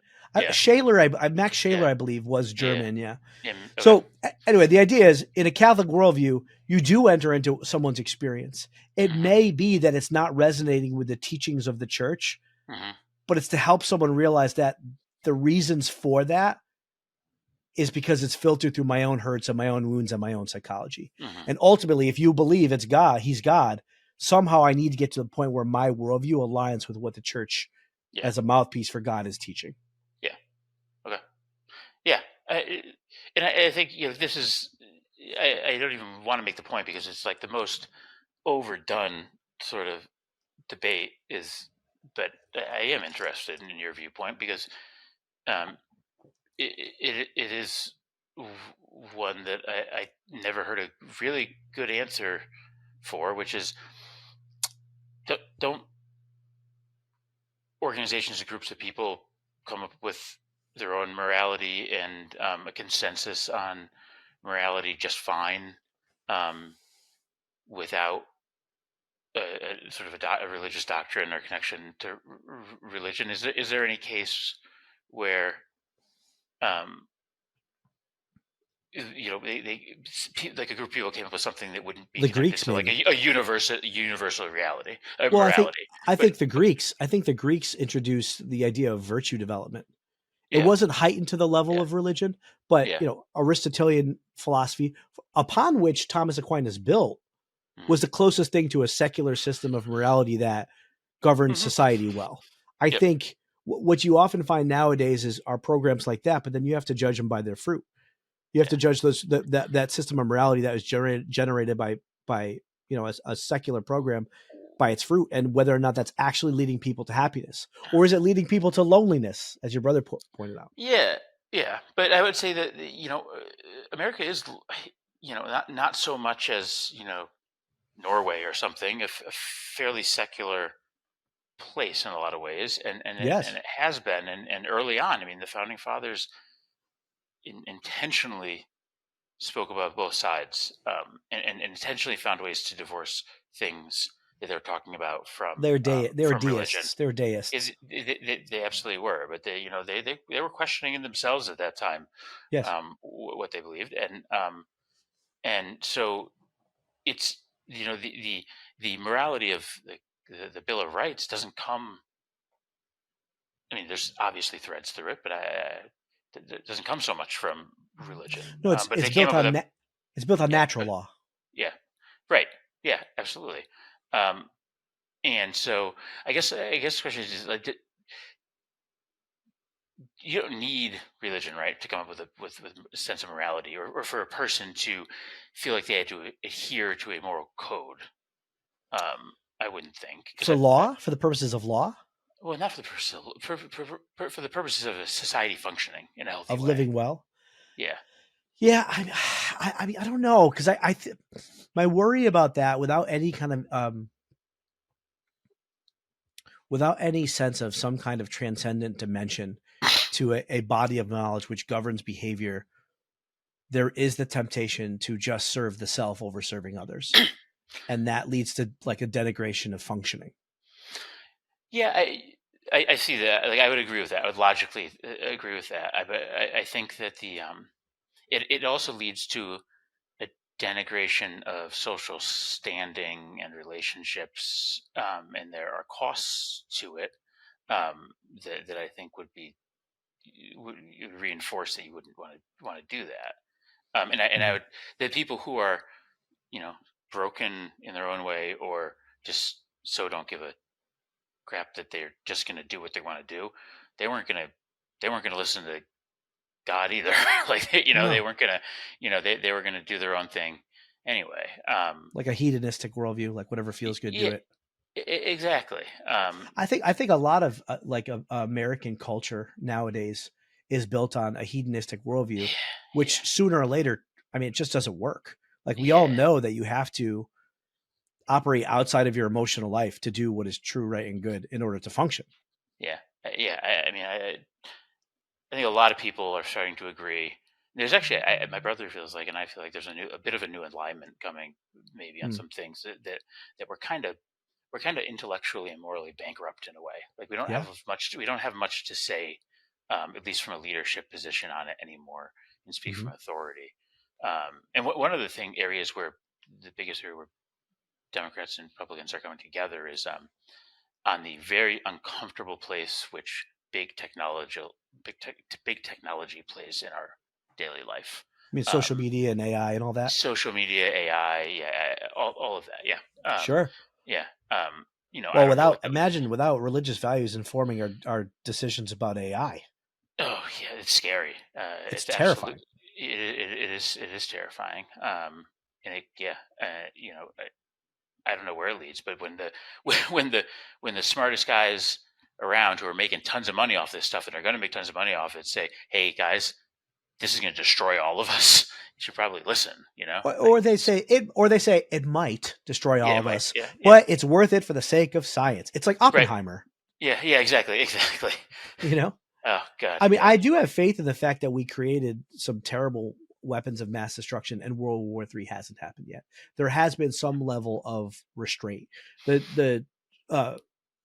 Max Scheler, I believe, was German. Yeah.
Okay.
So anyway, the idea is in a Catholic worldview, you do enter into someone's experience. It may be that it's not resonating with the teachings of the church, but it's to help someone realize that the reasons for that is because it's filtered through my own hurts and my own wounds and my own psychology. And ultimately, if you believe it's God, he's God, somehow I need to get to the point where my worldview aligns with what the church as a mouthpiece for God is teaching.
Yeah. Okay. Yeah. And I think, this is, I don't even want to make the point because it's like the most overdone sort of debate but I am interested in your viewpoint because it is one that I never heard a really good answer for, which is don't organizations and groups of people come up with their own morality and a consensus on morality just fine without a sort of a religious doctrine or connection to religion. Is there any case where they like a group of people came up with something that wouldn't be
the
connected
Greeks,
to like a universal reality,
well,
morality?
I think the Greeks introduced the idea of virtue development. It wasn't heightened to the level of religion, but Aristotelian philosophy, upon which Thomas Aquinas built, was the closest thing to a secular system of morality that governs society well. I think what you often find nowadays are programs like that, but then you have to judge them by their fruit. You have to judge that system of morality that was generated by a secular program by its fruit, and whether or not that's actually leading people to happiness, or is it leading people to loneliness, as your brother pointed out.
Yeah, but I would say that America is not so much as Norway or something, a fairly secular place in a lot of ways, and it has been, and early on, I mean, the founding fathers intentionally spoke about both sides, and intentionally found ways to divorce things that they're talking about from
They were
religion.
deists. They were deists.
They absolutely were, but they were questioning in themselves at that time,
Yes.
what they believed, and so it's the morality of the Bill of Rights doesn't come. I mean, there's obviously threads through it, but it doesn't come so much from religion.
No, it's built on natural law.
Yeah, right. Yeah, absolutely. And so I guess the question is like, you don't need religion, right, to come up with a sense of morality, or for a person to feel like they had to adhere to a moral code. I wouldn't think.
For law, for the purposes of law.
Well, not for the purposes for the purposes of a society functioning in a healthy way.
Of living well.
Yeah.
Yeah, I mean, I don't know, because my worry about that, without any kind of without any sense of some kind of transcendent dimension to a body of knowledge which governs behavior, there is the temptation to just serve the self over serving others, and that leads to like a denigration of functioning.
Yeah, I see that. Like, I would agree with that. I would logically agree with that. But I think that it also leads to a denigration of social standing and relationships, and there are costs to it, that I think would reinforce that you wouldn't want to do that. And I would, the people who are, broken in their own way, or just so don't give a crap that they're just going to do what they want to do, they weren't going to listen to God either. Like,
No.
they weren't going to, they were going to do their own thing anyway.
Like a hedonistic worldview, like whatever feels good, do it.
Exactly.
I think a lot of American culture nowadays is built on a hedonistic worldview, which sooner or later, I mean, it just doesn't work. Like, we all know that you have to operate outside of your emotional life to do what is true, right, and good in order to function.
Yeah. I mean, I think a lot of people are starting to agree. There's actually, my brother feels like, and I feel like there's a bit of a new alignment coming, maybe on some things that we're kind of intellectually and morally bankrupt in a way. Like, we don't have much to say, at least from a leadership position on it anymore, and speak from authority. And one of the areas where the biggest area where Democrats and Republicans are coming together is on the very uncomfortable place which big technology plays in our daily life.
I mean, social media and AI and all that.
Social media, AI, all of that. Yeah.
Sure.
Yeah.
Well, without religious values informing our decisions about AI.
Oh yeah, it's scary.
It's terrifying.
It is terrifying. I don't know where it leads, but when the smartest guys around who are making tons of money off this stuff and are going to make tons of money off it say, "Hey guys, this is going to destroy all of us. You should probably listen."
Or they say it might destroy all of us, but it's worth it for the sake of science. It's like Oppenheimer.
Right. Yeah, exactly. Oh God.
I mean, I do have faith in the fact that we created some terrible weapons of mass destruction, and World War III hasn't happened yet. There has been some level of restraint. The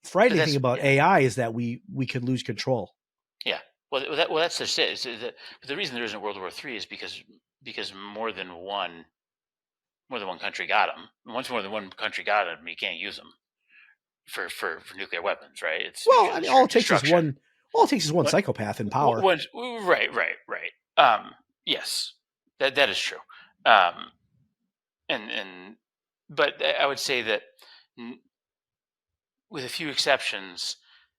frightening thing about AI is that we could lose control.
Yeah. Well, that's just it. But the reason there isn't World War III is because more than one country got them. Once more than one country got them, you can't use them for nuclear weapons, right?
All it takes is one psychopath in power.
Right. Yes, that is true. But I would say that, with a few exceptions,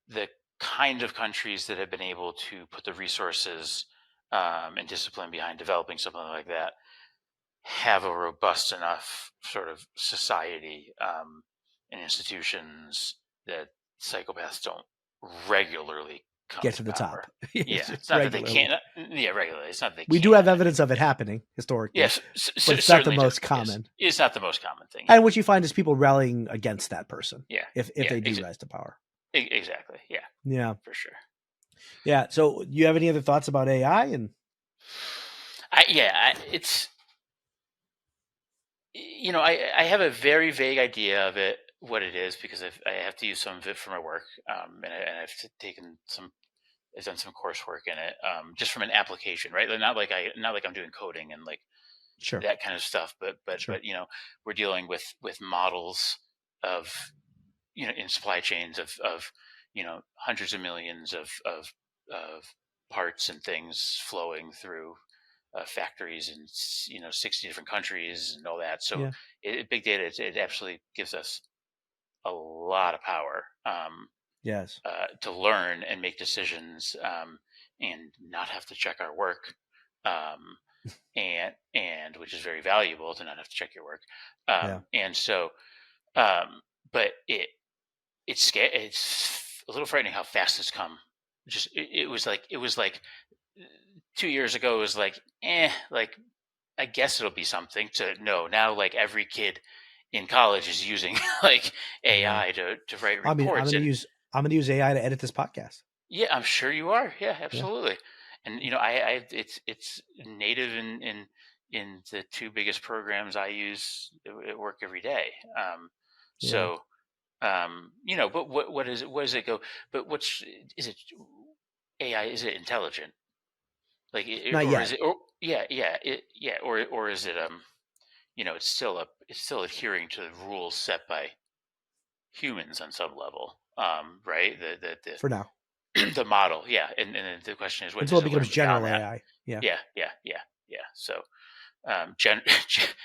the kind of countries that have been able to put the resources and discipline behind developing something like that have a robust enough sort of society and institutions that psychopaths don't regularly
get to the
power.
top.
Yeah, it's not that they can't. Yeah, regularly. It's not that
we do have evidence of it happening historically.
Yes,
but it's not the most common.
It's not the most common thing.
And what you find is people rallying against that person.
Yeah,
if they do rise to power.
Exactly. Yeah.
Yeah,
for sure.
Yeah. So, you have any other thoughts about AI? And
it's I have a very vague idea of it. what it is because I have to use some of it for my work, and I've taken some. I've done some coursework in it, just from an application, right? Not like I'm doing coding and like
Sure.
that kind of stuff, but
Sure.
we're dealing with models of in supply chains of hundreds of millions of parts and things flowing through factories in 60 different countries and all that. So
Yeah.
big data, it absolutely gives us a lot of power
Yes.
to learn and make decisions, and not have to check our work, um, and which is very valuable to not have to check your work.
Yeah.
And so, but it's a little frightening how fast it's come. Just it was like 2 years ago. It was like I guess it'll be something. To no, now like every kid in college is using like
I know.
AI to write
I mean,
reports. And
I'm gonna use AI to edit this podcast.
yeah, I'm sure you are. Yeah,
Yeah.
absolutely. And I it's native in the two biggest programs I use at work every day.
Yeah.
So but what is it? What does it go? But is it AI? Is it intelligent? Like,
Not
or
yet.
is it? Or yeah, or is it? It's still adhering to the rules set by humans on some level. Right?
For now.
The model, yeah. And then the question is, when
Until
does
it
it learn
becomes
beyond
general
that?
AI. Yeah.
Yeah. So,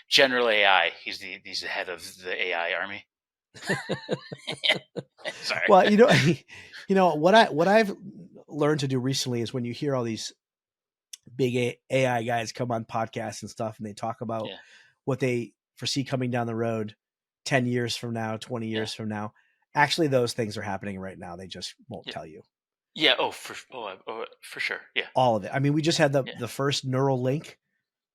general AI. He's the head of the AI army. Sorry.
Well, what I've learned to do recently is when you hear all these big AI guys come on podcasts and stuff, and they talk about
Yeah.
what they foresee coming down the road 10 years from now, 20
Yeah.
years from now. Actually, those things are happening right now. They just won't
Yeah.
tell you.
Yeah. For sure. Yeah.
All of it. I mean, we just had
Yeah.
the first neural link.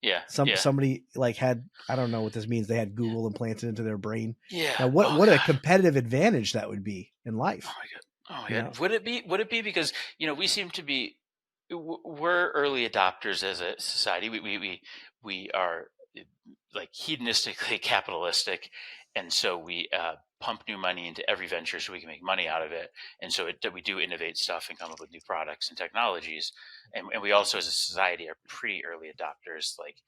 Yeah.
Somebody like had, I don't know what this means. They had Google implanted into their brain.
Yeah.
Now,
Oh
what a
God.
competitive advantage that would be in
Oh
life.
my God. Oh my
You
God.
know?
Would it be because we seem to be we're early adopters as a society. We are like hedonistically capitalistic, and so we pump new money into every venture so we can make money out of it. And so we do innovate stuff and come up with new products and technologies. And we also, as a society, are pretty early adopters. Like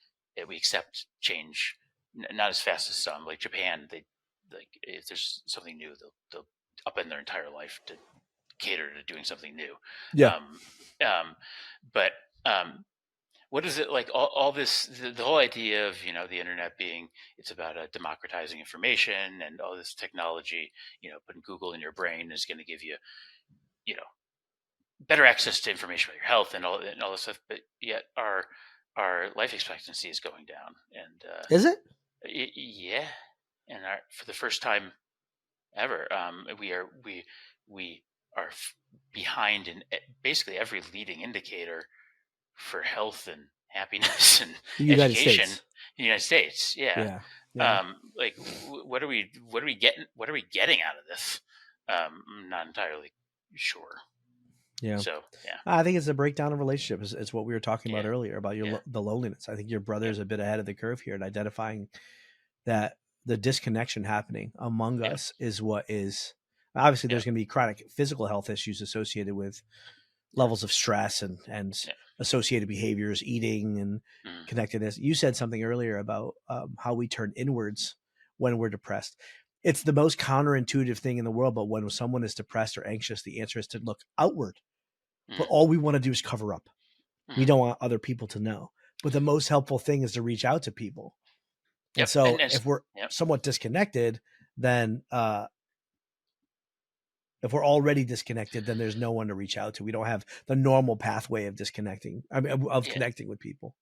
we accept change, not as fast as some. Like Japan, they like if there's something new, they'll upend their entire life to cater to doing something new.
Yeah.
But what is it like? All this, the whole idea of the internet being, it's about democratizing information and all this technology. Putting Google in your brain is going to give you, you know, better access to information about your health and all this stuff. But yet our life expectancy is going down, and
Is it?
yeah, and for the first time ever, we are behind in basically every leading indicator for health and happiness and
The United
education
States.
in the United States. Yeah.
Yeah.
Like what are we getting out of this? I'm not entirely sure.
Yeah.
So yeah.
I think it's a breakdown of relationship. It's what we were talking about
Yeah.
earlier about
Yeah.
the loneliness. I think your brother is
Yeah.
a bit ahead of the curve here in identifying that the disconnection happening among
Yeah.
us is what is obviously
Yeah.
there's going to be chronic physical health issues associated with levels of stress and
Yeah.
associated behaviors, eating and
Mm.
connectedness. You said something earlier about how we turn inwards when we're depressed. It's the most counterintuitive thing in the world, but when someone is depressed or anxious, the answer is to look outward. But all we want to do is cover up. We don't want other people to know. But the most helpful thing is to reach out to people.
Yep.
And so
And
if we're somewhat disconnected, then if we're already disconnected, then there's no one to reach out to. We don't have the normal pathway of disconnecting, connecting with people.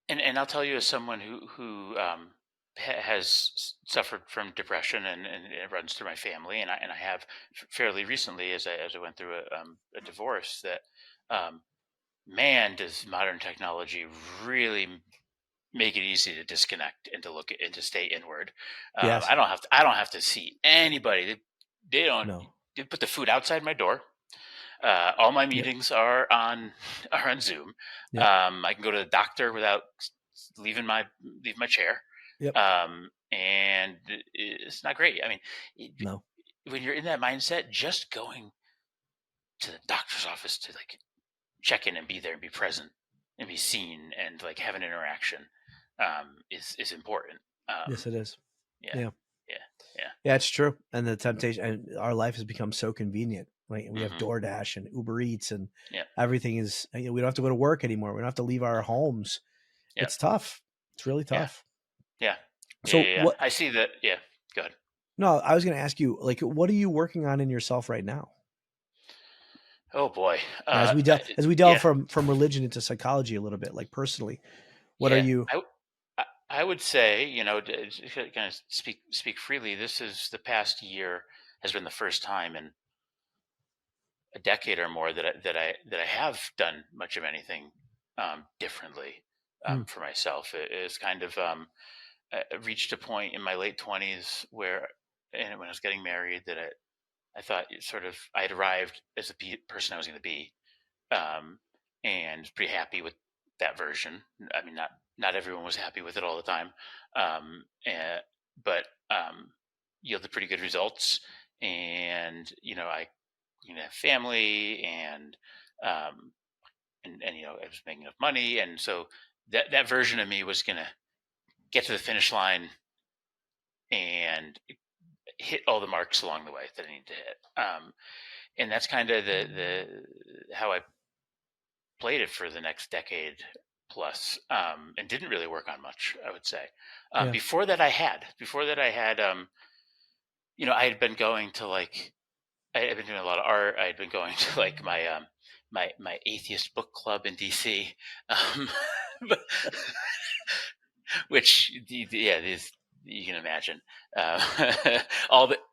And I'll tell you, as someone who has suffered from depression and it runs through my family, and I have fairly recently, as I went through a divorce, that man, does modern technology really make it easy to disconnect and to look and to stay inward.
Yes.
I don't have to see anybody. They don't.
No.
They put the food outside my door. All my meetings are on Zoom.
Yep.
I can go to the doctor without leave my chair.
Yep.
And it's not great. I mean,
No.
when you're in that mindset, just going to the doctor's office to like check in and be there and be present and be seen and like have an interaction is important.
Yes, it is.
Yeah,
Yeah.
yeah, yeah.
Yeah, it's true. And the temptation, and our life has become so convenient. Like we have
Mhm.
DoorDash and Uber Eats, and
Yeah.
everything is. We don't have to go to work anymore. We don't have to leave our homes.
Yeah.
It's tough. It's really
Yeah.
tough.
Yeah.
So
Yeah.
what?
I see that. Yeah. Go ahead.
No, I was going to ask you, like, what are you working on in yourself right now?
Oh boy.
As we delve
Yeah.
from religion into psychology a little bit, like personally, what are
Yeah.
you?
I would say, to kind of speak freely. This is the past year has been the first time in a decade or more that I have done much of anything differently
Hmm.
for myself. It is kind of I reached a point in my late 20s where, and when I was getting married, that I thought sort of I had arrived as the person I was going to be, and pretty happy with that version. I mean, not everyone was happy with it all the time, but yielded pretty good results. And I have family, um, and I was making enough money, and so that version of me was going to get to the finish line and hit all the marks along the way that I need to hit. And that's kind of the how I played it for the next decade plus, and didn't really work on much, I would say.
Yeah.
Before that, I had. I had been going to like, I had been doing a lot of art. I had been going to like my atheist book club in DC, but, which yeah, these you can imagine.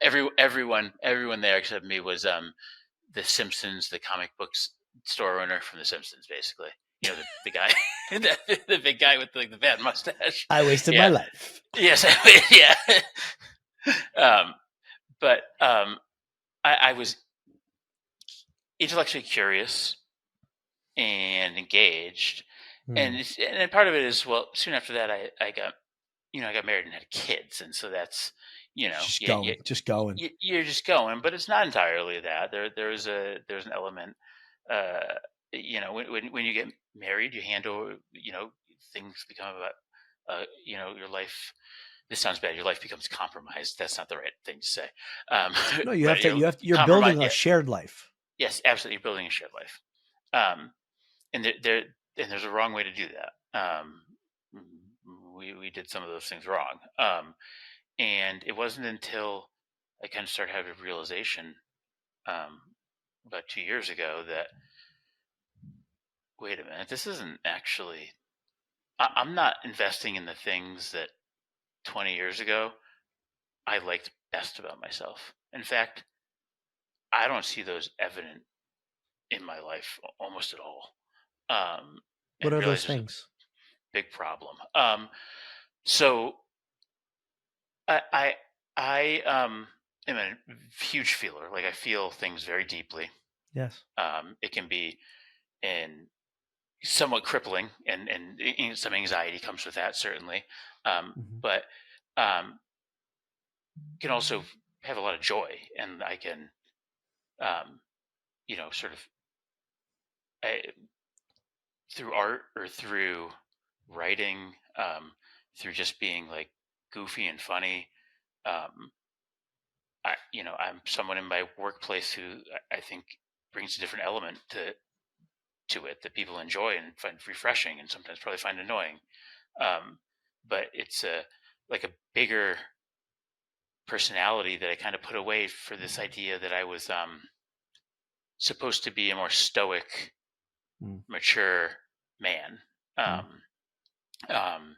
Everyone there except me was the Simpsons, the comic books store owner from the Simpsons, basically. The guy, the big guy with like the bad mustache.
I wasted my
Yeah.
life.
Yes, yeah. But I was intellectually curious and engaged,
Hmm.
and part of it is, well, soon after that, I got I got married and had kids, and so that's
Just
yeah,
going, just going.
you're just going, but it's not entirely that. There's an element, when you get married, you handle, things become about, your life. This sounds bad. Your life becomes compromised. That's not the right thing to say.
No, you have
But
to. You're
compromise.
building a
Yeah,
shared life.
yes, absolutely. You're building a shared life. And there's a wrong way to do that. We did some of those things wrong. And it wasn't until I kind of started having a realization, about 2 years ago, that wait a minute, this isn't actually. I'm not investing in the things that 20 years ago I liked best about myself. In fact, I don't see those evident in my life almost at all.
What
And
are
realize
those
there's a
things?
big problem. So I am a huge feeler. Like, I feel things very deeply.
Yes.
It can be in somewhat crippling, and some anxiety comes with that, certainly.
Hmm.
But can also have a lot of joy, and I can, um, sort of, through art or through writing, through just being like goofy and funny. Um, I'm someone in my workplace who I think brings a different element to it that people enjoy and find refreshing, and sometimes probably find annoying. But it's like a bigger personality that I kind of put away for this idea that I was supposed to be a more stoic,
Mm.
mature man.
Mm.
Um, um,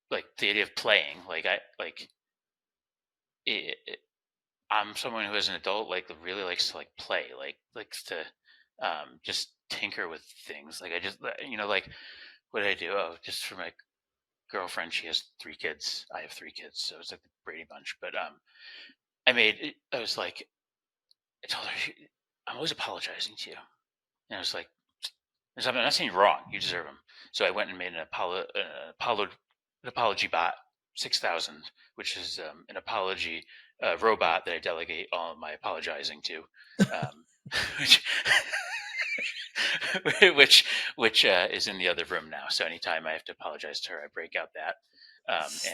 like the idea of playing, I'm someone who, as an adult, like really likes to like play, like likes to just tinker with things. Like, I just, like, what did I do? Oh, just for my girlfriend, she has 3 kids. I have 3 kids, so it's like the Brady Bunch. But I was like, I told her, I'm always apologizing to you, and I was like, I'm not saying you're wrong. You deserve them. So I went and made an Apollo apology bot 6000, which is an apology robot that I delegate all of my apologizing to, um, which which is in the other room now. So anytime I have to apologize to her, I break out that.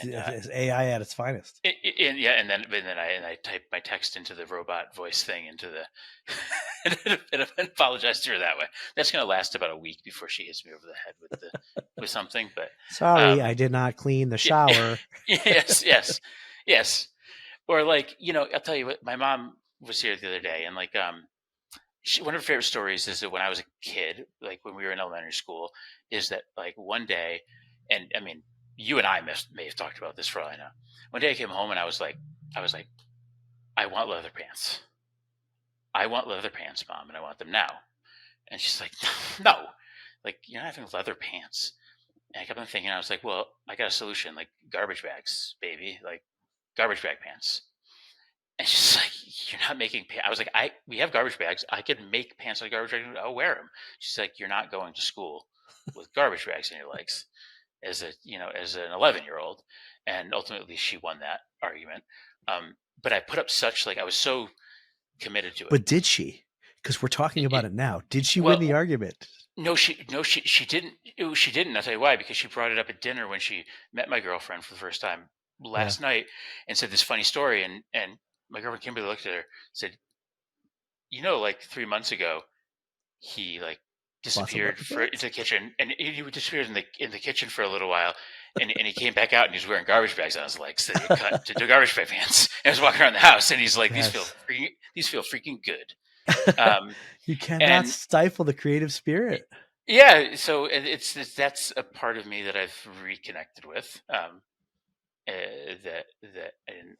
It's AI at its finest.
And then I type my text into the robot voice thing into the and apologize to her that way. That's going to last about a week before she hits me over the head with something. But
sorry, I did not clean the shower.
yes. Or like, I'll tell you what. My mom was here the other day, and like one of her favorite stories is that when I was a kid, like when we were in elementary school, is that like one day, and I mean, you and I may have talked about this for all I know. One day I came home and I was like, I want leather pants. I want leather pants, Mom, and I want them now. And she's like, no, like you're not having leather pants. And I kept on thinking, I was like, well, I got a solution, like garbage bags, baby, like garbage bag pants. And she's like, you're not making pants. I was like, we have garbage bags. I could make pants out of garbage bags. I'll wear them. She's like, you're not going to school with garbage bags in your legs as an 11-year-old. And ultimately she won that argument. But I put up such, like, I was so committed to it.
But did she? Because we're talking about it now. Did she win the argument?
No, she didn't. She didn't. I'll tell you why. Because she brought it up at dinner when she met my girlfriend for the first time last night and said this funny story. And my girlfriend Kimberly looked at her, said, like 3 months ago, he like disappeared into the kitchen, and he disappeared in the kitchen for a little while, and he came back out and he was wearing garbage bags on his legs that he cut to do garbage bag pants. And I was walking around the house, and he's like, these feel freaking good.
You cannot stifle the creative spirit.
Yeah, so that's a part of me that I've reconnected with. That and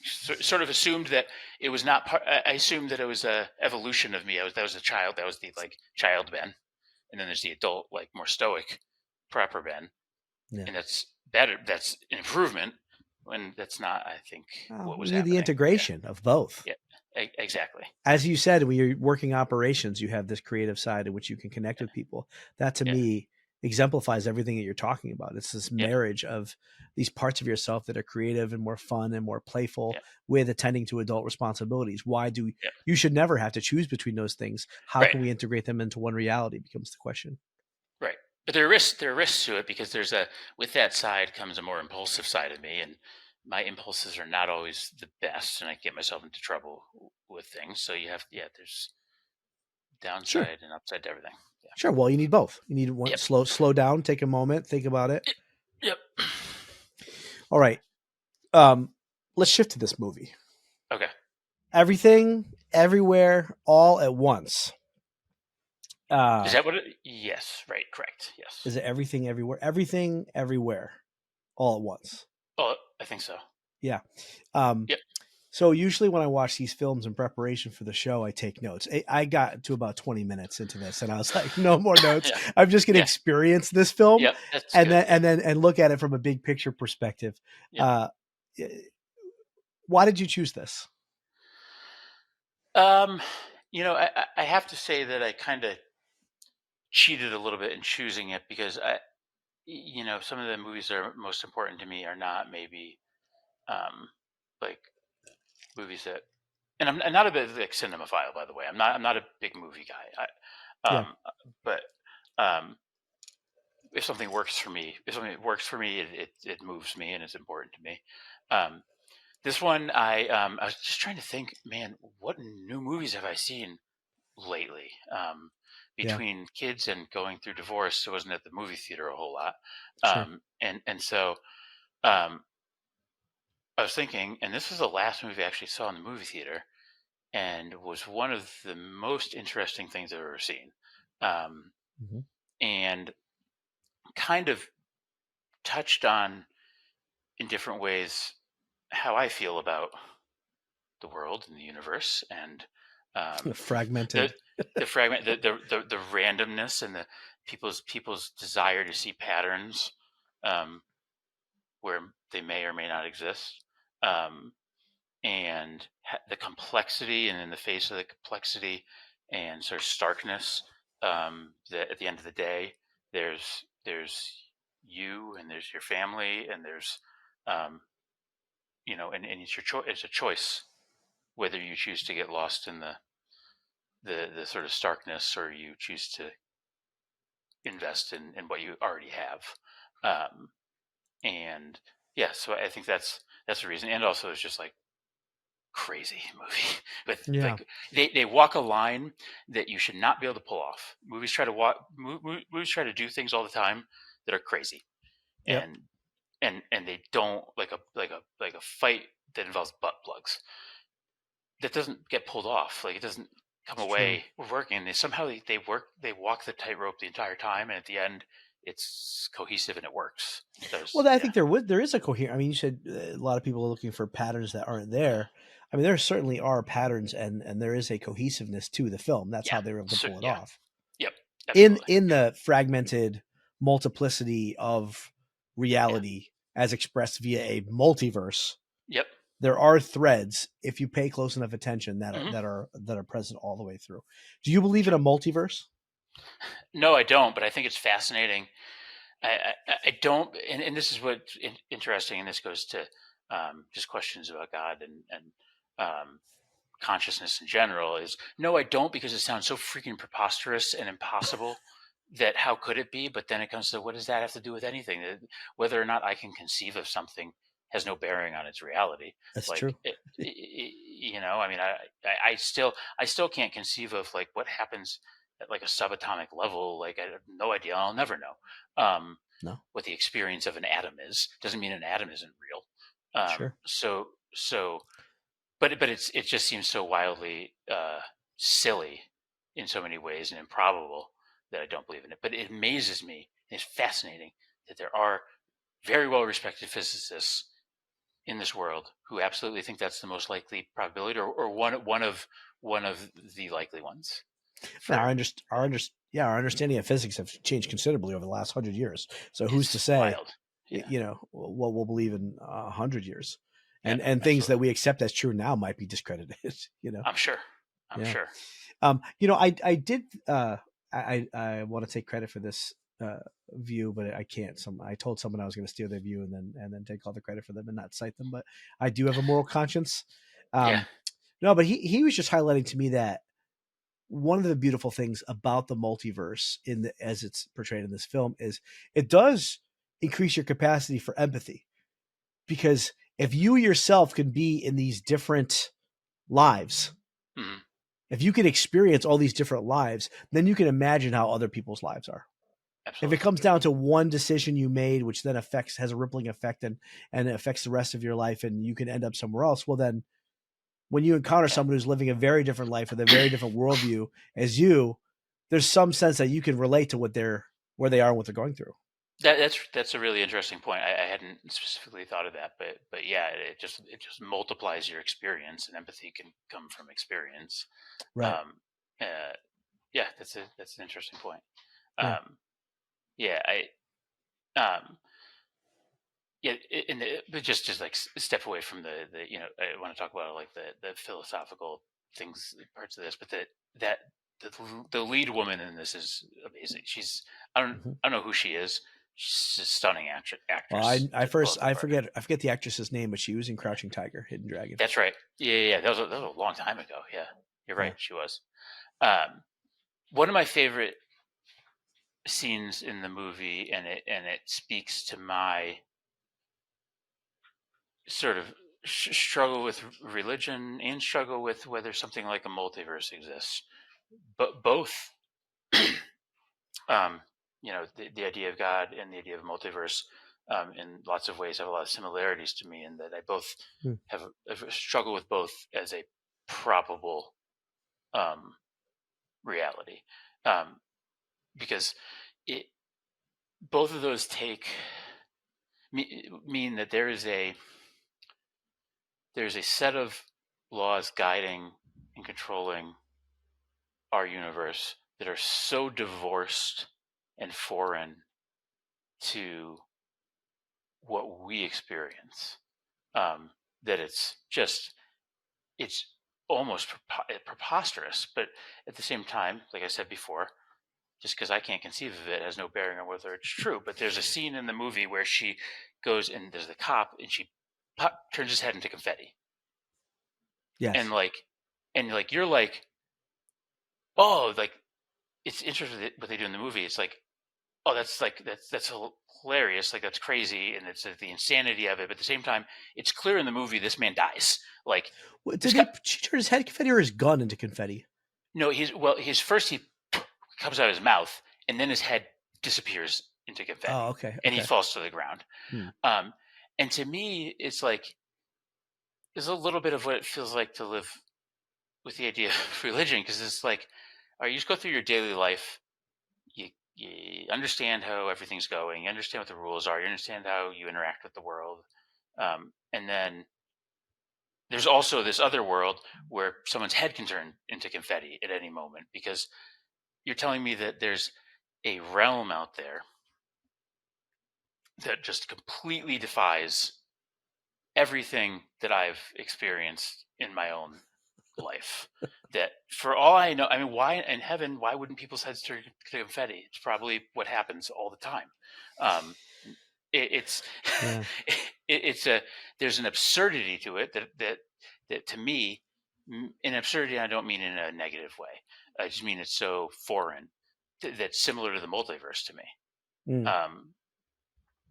sort of assumed that it was not part. I assumed that it was a evolution of me. That was a child. That was the like child Ben, and then there's the adult, like more stoic, proper Ben, and that's better. That's an improvement. When that's not, I think, what was happening.
The integration of both.
Yeah, exactly.
As you said, when you're working operations, you have this creative side in which you can connect with people. That to me exemplifies everything that you're talking about. It's this marriage of these parts of yourself that are creative and more fun and more playful with attending to adult responsibilities. You should never have to choose between those things. How can we integrate them into one reality becomes the question.
Right. But there are risks to it, because with that side comes a more impulsive side of me, and my impulses are not always the best, and I get myself into trouble with things. So there's downside and upside to everything. Yeah.
Sure. Well, you need both. You need one slow down, take a moment, think about it.
Yep.
All right. Let's shift to this movie.
Okay.
Everything, everywhere, all at once.
Is that what it? Yes. Right. Correct. Yes.
Is it everything, everywhere? Everything, everywhere, all at once.
Oh, I think so.
Yeah. So usually when I watch these films in preparation for the show, I take notes. I got to about 20 minutes into this and I was like, no more notes. I'm just going to experience this film and look at it from a big picture perspective. Why did you choose this?
I have to say that I kind of cheated a little bit in choosing it, because some of the movies that are most important to me are not maybe like movies that, and I'm not a bit like cinemaphile, by the way. I'm not a big movie guy. But if something works for me, it moves me and it's important to me. This one, I was just trying to think, man, what new movies have I seen lately? Between kids and going through divorce, I wasn't at the movie theater a whole lot. So I was thinking, and this was the last movie I actually saw in the movie theater, and was one of the most interesting things I've ever seen. And kind of touched on, in different ways, how I feel about the world and the universe, and
the fragmented,
the randomness, and the people's desire to see patterns where they may or may not exist, and the complexity, and in the face of the complexity and sort of starkness, that at the end of the day, there's you, and there's your family, and there's, and it's your choice. It's a choice whether you choose to get lost in the sort of starkness, or you choose to invest in what you already have. And yeah, so I think that's the reason. And also, it's just like crazy movie with
Yeah.
like they walk a line that you should not be able to pull off. Movies try to movies try to do things all the time that are crazy,
Yep.
and they don't, like a fight that involves butt plugs that doesn't get pulled off. Like, it doesn't come
It's
away working. They walk the tightrope the entire time, and at the end, it's cohesive and it works.
Well, I think there is a coherent. I mean, you said a lot of people are looking for patterns that aren't there. I mean, there certainly are patterns, and there is a cohesiveness to the film. That's how they were able to pull it off.
Yep. Absolutely.
In the fragmented multiplicity of reality as expressed via a multiverse.
Yep.
There are threads, if you pay close enough attention, that
Mhm.
that are present all the way through. Do you believe in a multiverse?
No, I don't, but I think it's fascinating. I don't, and this is what's interesting, and this goes to just questions about God and consciousness in general. Is no, I don't, because it sounds so freaking preposterous and impossible that how could it be? But then it comes to, what does that have to do with anything? Whether or not I can conceive of something has no bearing on its reality.
That's
Like,
true.
I mean, I still can't conceive of like what happens at like a subatomic level. Like, I have no idea. I'll never know.
No.
What the experience of an atom is doesn't mean an atom isn't real.
Sure.
So, but it just seems so wildly silly in so many ways and improbable that I don't believe in it. But it amazes me, and it's fascinating that there are very well respected physicists in this world who absolutely think that's the most likely probability, or one of the likely ones.
Now, our understanding of physics have changed considerably over the last 100 years. So who's to say,
wild.
what we'll believe in 100 years, and
Yeah,
things that
absolutely.
we accept as true now might be discredited.
I'm sure. Sure.
I did. I want to take credit for this view, but I can't. I told someone I was going to steal their view and then take all the credit for them and not cite them. But I do have a moral conscience.
Yeah.
No, but he was just highlighting to me that one of the beautiful things about the multiverse as it's portrayed in this film is it does increase your capacity for empathy, because if you yourself can be in these different lives,
Mhm.
if you can experience all these different lives, then you can imagine how other people's lives are.
Absolutely.
If it comes down to one decision you made, which then has a rippling effect and affects the rest of your life, and you can end up somewhere else, well, then when you encounter someone who's living a very different life with a very different worldview as you, there's some sense that you can relate to where they are and what they're going through.
That's a really interesting point. I hadn't specifically thought of that, but yeah, it just multiplies your experience, and empathy can come from experience.
Right.
Yeah, that's an interesting point.
Yeah.
Yeah, but just like step away from the I want to talk about like the philosophical things, parts of this, but that the lead woman in this is amazing. She's I don't know who she is. She's a stunning actress.
Well, I forget the actress's name, but she was in Crouching Tiger, Hidden Dragon.
That's right. Yeah. That was a long time ago. Yeah, you're right. She was. One of my favorite scenes in the movie, and it speaks to my sort of struggle with religion and struggle with whether something like a multiverse exists. But both, the idea of God and the idea of multiverse, in lots of ways, have a lot of similarities to me, in that I both have a struggle with both as a probable reality, because both of those mean that there is a set of laws guiding and controlling our universe that are so divorced and foreign to what we experience, that it's almost preposterous. But at the same time, like I said before, just because I can't conceive of it has no bearing on whether it's true. But there's a scene in the movie where she goes and there's the cop and she turns his head into confetti.
Yes.
And like you're like, oh, like it's interesting what they do in the movie. It's like, oh, that's hilarious, like that's crazy, and it's the insanity of it. But at the same time, it's clear in the movie this man dies. Like,
Did he turn his head confetti or his gun into confetti?
no, he's first he comes out of his mouth, and then his head disappears into confetti.
Oh, okay.
And he falls to the ground.
Hmm.
And to me, it's like there's a little bit of what it feels like to live with the idea of religion, because it's like, all right, you just go through your daily life. You understand how everything's going. You understand what the rules are. You understand how you interact with the world. And then there's also this other world where someone's head can turn into confetti at any moment, because you're telling me that there's a realm out there that just completely defies everything that I've experienced in my own life. That for all I know, I mean, why in heaven, why wouldn't people's heads turn to confetti? It's probably what happens all the time. It's there's an absurdity to it that to me, an absurdity I don't mean in a negative way. I just mean it's so foreign that's similar to the multiverse to me.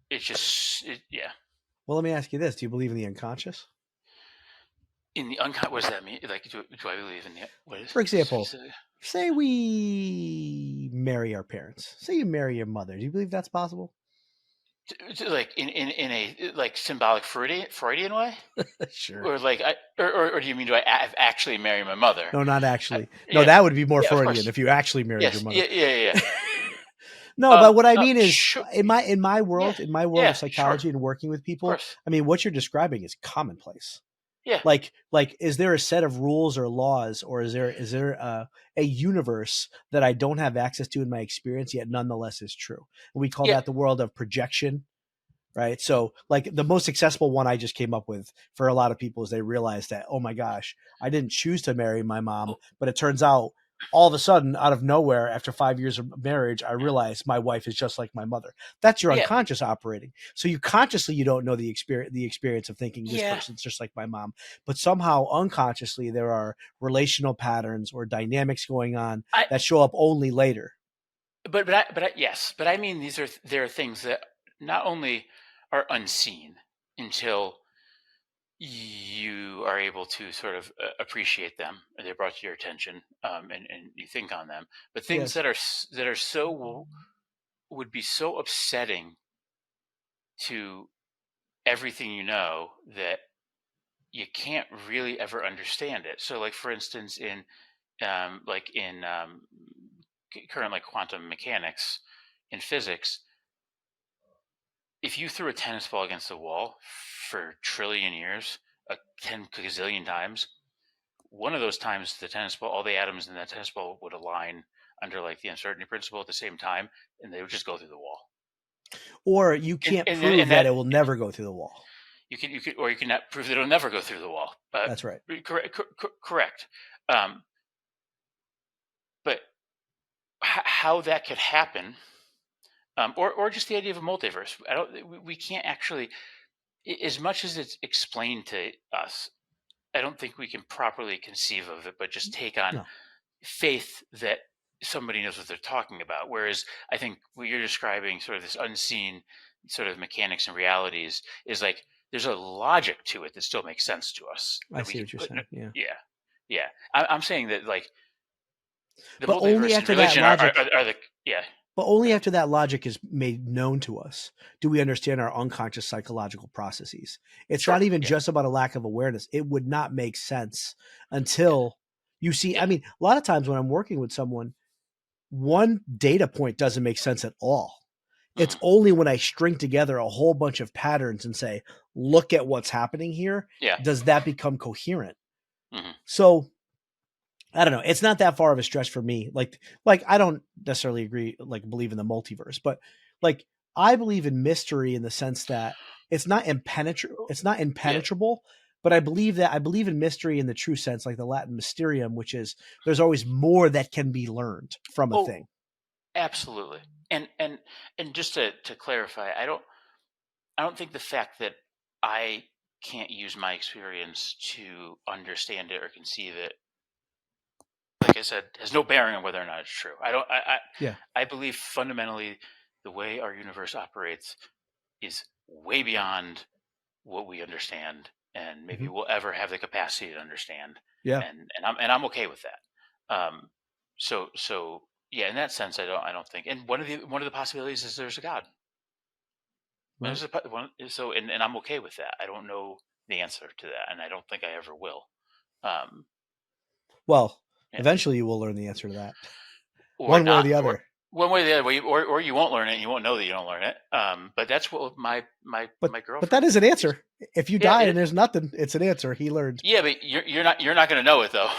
It's just yeah.
Well, let me ask you this: do you believe in the unconscious?
In the unconscious, what does that mean? Like, do I believe in the? What is?
For example, say we marry our parents. Say you marry your mother. Do you believe that's possible?
Like in a like symbolic Freudian way?
Sure.
Or like, or do you mean do I actually marry my mother?
No, not actually. No, that would be more Freudian if you actually married your mother.
Yeah.
No, but what I mean is, in my world of psychology and working with people, I mean, what you're describing is commonplace.
Yeah.
Like, is there a set of rules or laws, or is there a universe that I don't have access to in my experience yet nonetheless is true? And we call that the world of projection, right? So, like, the most successful one I just came up with for a lot of people is they realize that, oh my gosh, I didn't choose to marry my mom, but it turns out all of a sudden, out of nowhere, after 5 years of marriage, I realized my wife is just like my mother. That's your unconscious operating. So you don't know the experience of thinking this person's just like my mom, but somehow unconsciously there are relational patterns or dynamics going on that show up only later.
But I mean, there are things that not only are unseen until you are able to sort of appreciate them, and they're brought to your attention, and you think on them. But things that are so would be so upsetting to everything you know that you can't really ever understand it. So, like for instance, in current like quantum mechanics in physics, if you threw a tennis ball against the wall for a trillion years, 10 gazillion times, one of those times the tennis ball, all the atoms in that tennis ball would align under like the uncertainty principle at the same time, and they would just go through the wall.
Or you can't prove that it will never go through the wall.
You cannot prove that it'll never go through the wall.
That's right.
Correct. But how that could happen, or just the idea of a multiverse, we can't actually, as much as it's explained to us, I don't think we can properly conceive of it, but just take on faith that somebody knows what they're talking about. Whereas I think what you're describing, sort of this unseen sort of mechanics and realities, is like there's a logic to it that still makes sense to us.
I see what you're saying.
Yeah. I'm saying that like the
but only after that logic
are the
But only after that logic is made known to us do we understand our unconscious psychological processes. It's not even just about a lack of awareness. It would not make sense until you see. I mean, a lot of times when I'm working with someone, one data point doesn't make sense at all. It's only when I string together a whole bunch of patterns and say, look at what's happening here, does that become coherent. So I don't know. It's not that far of a stretch for me. Like I don't necessarily believe in the multiverse, but like I believe in mystery in the sense that it's not impenetrable, but I believe in mystery in the true sense, like the Latin mysterium, which is there's always more that can be learned from a thing.
Absolutely. And just to clarify, I don't think the fact that I can't use my experience to understand it or conceive it, like I said, has no bearing on whether or not it's true.
Yeah.
I believe fundamentally the way our universe operates is way beyond what we understand and maybe
Mhm.
we'll ever have the capacity to understand.
Yeah.
And I'm okay with that. So yeah, in that sense, I don't think. And one of the possibilities is there's a God.
Right.
And I'm okay with that. I don't know the answer to that, and I don't think I ever will. Um,
Well,
yeah.
eventually you will learn the answer to that,
Or
one way or
not,
the
or
other.
one way or the other way, or you won't learn it, and you won't know that you don't learn it. But that's what my
But that
girlfriend
is an
is.
answer. If you
Yeah,
die and there's nothing, it's an answer. He learned.
yeah, but you're not going to know it though.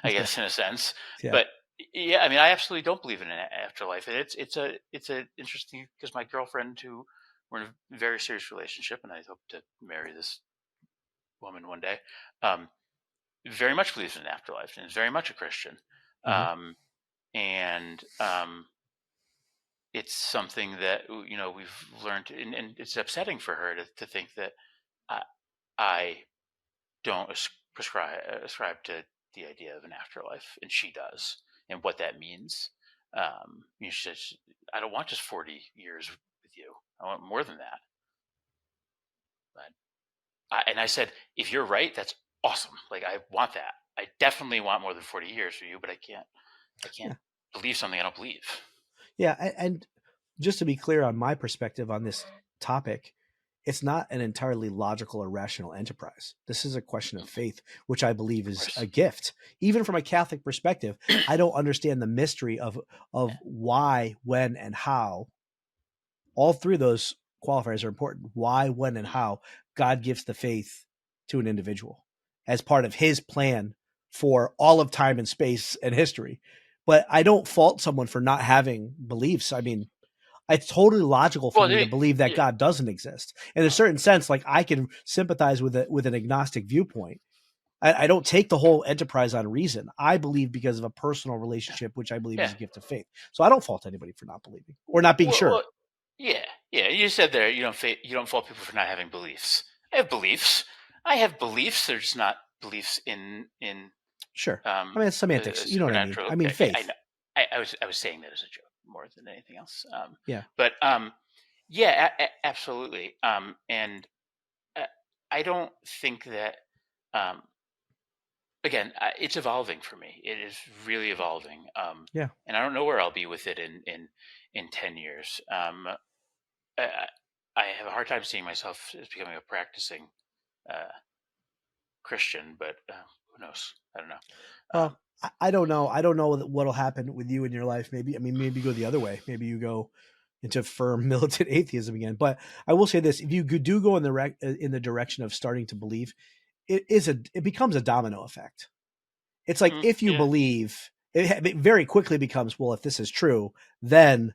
I
Yeah.
guess in a sense.
Yeah.
But yeah, I mean, I absolutely don't believe in an afterlife. And it's a interesting because my girlfriend, who we're in a very serious relationship, and I hope to marry this woman one day. Um, very much believes in an afterlife and is very much a Christian.
Mhm.
Um, and it's something that we've learned, and it's upsetting for her to think that I, I don't ascribe to the idea of an afterlife, and she does, and what that means. She says, "I don't want just 40 years with you. I want more than that." And I said, "If you're right, that's awesome. Like I want that. I definitely want more than 40 years for you, but I can't
Yeah.
believe something I don't believe."
Yeah. And just to be clear on my perspective on this topic, it's not an entirely logical or rational enterprise. This is a question of faith, which I believe
Of
is
course.
a gift. Even from a Catholic perspective, I don't understand the mystery of
Yeah.
why, when, and how. All three of those qualifiers are important. Why, when, and how God gives the faith to an individual as part of his plan for all of time and space and history. But I don't fault someone for not having beliefs. I mean, it's totally logical for
Well,
me to believe that
yeah.
God doesn't exist. In a certain sense, like I can sympathize with an agnostic viewpoint. I don't take the whole enterprise on reason. I believe because of a personal relationship, which I believe is
Yeah.
a gift of faith. So I don't fault anybody for not believing or not being sure.
Well, yeah, yeah. You said there you don't fault people for not having beliefs. I have beliefs. I have beliefs. They're just not beliefs in
Sure. I mean, it's semantics.
a
You know what I mean?
supernatural.
I mean,
I
faith.
know. I was saying that as a joke more than anything else.
Yeah.
But yeah, absolutely. And uh, I don't think that. Um, again, it's evolving for me. It is really evolving.
Yeah.
And I don't know where I'll be with it in 10 years. I, I have a hard time seeing myself as becoming a practicing uh, Christian, but who knows? I don't know.
Well, I don't know. I don't know what'll happen with you in your life. Maybe, I mean, maybe you go the other way. Maybe you go into firm militant atheism again. But I will say this: if you do go in the direction of starting to believe, it becomes a domino effect. It's like if you
Yeah,
believe, it very quickly becomes, well, if this is true, then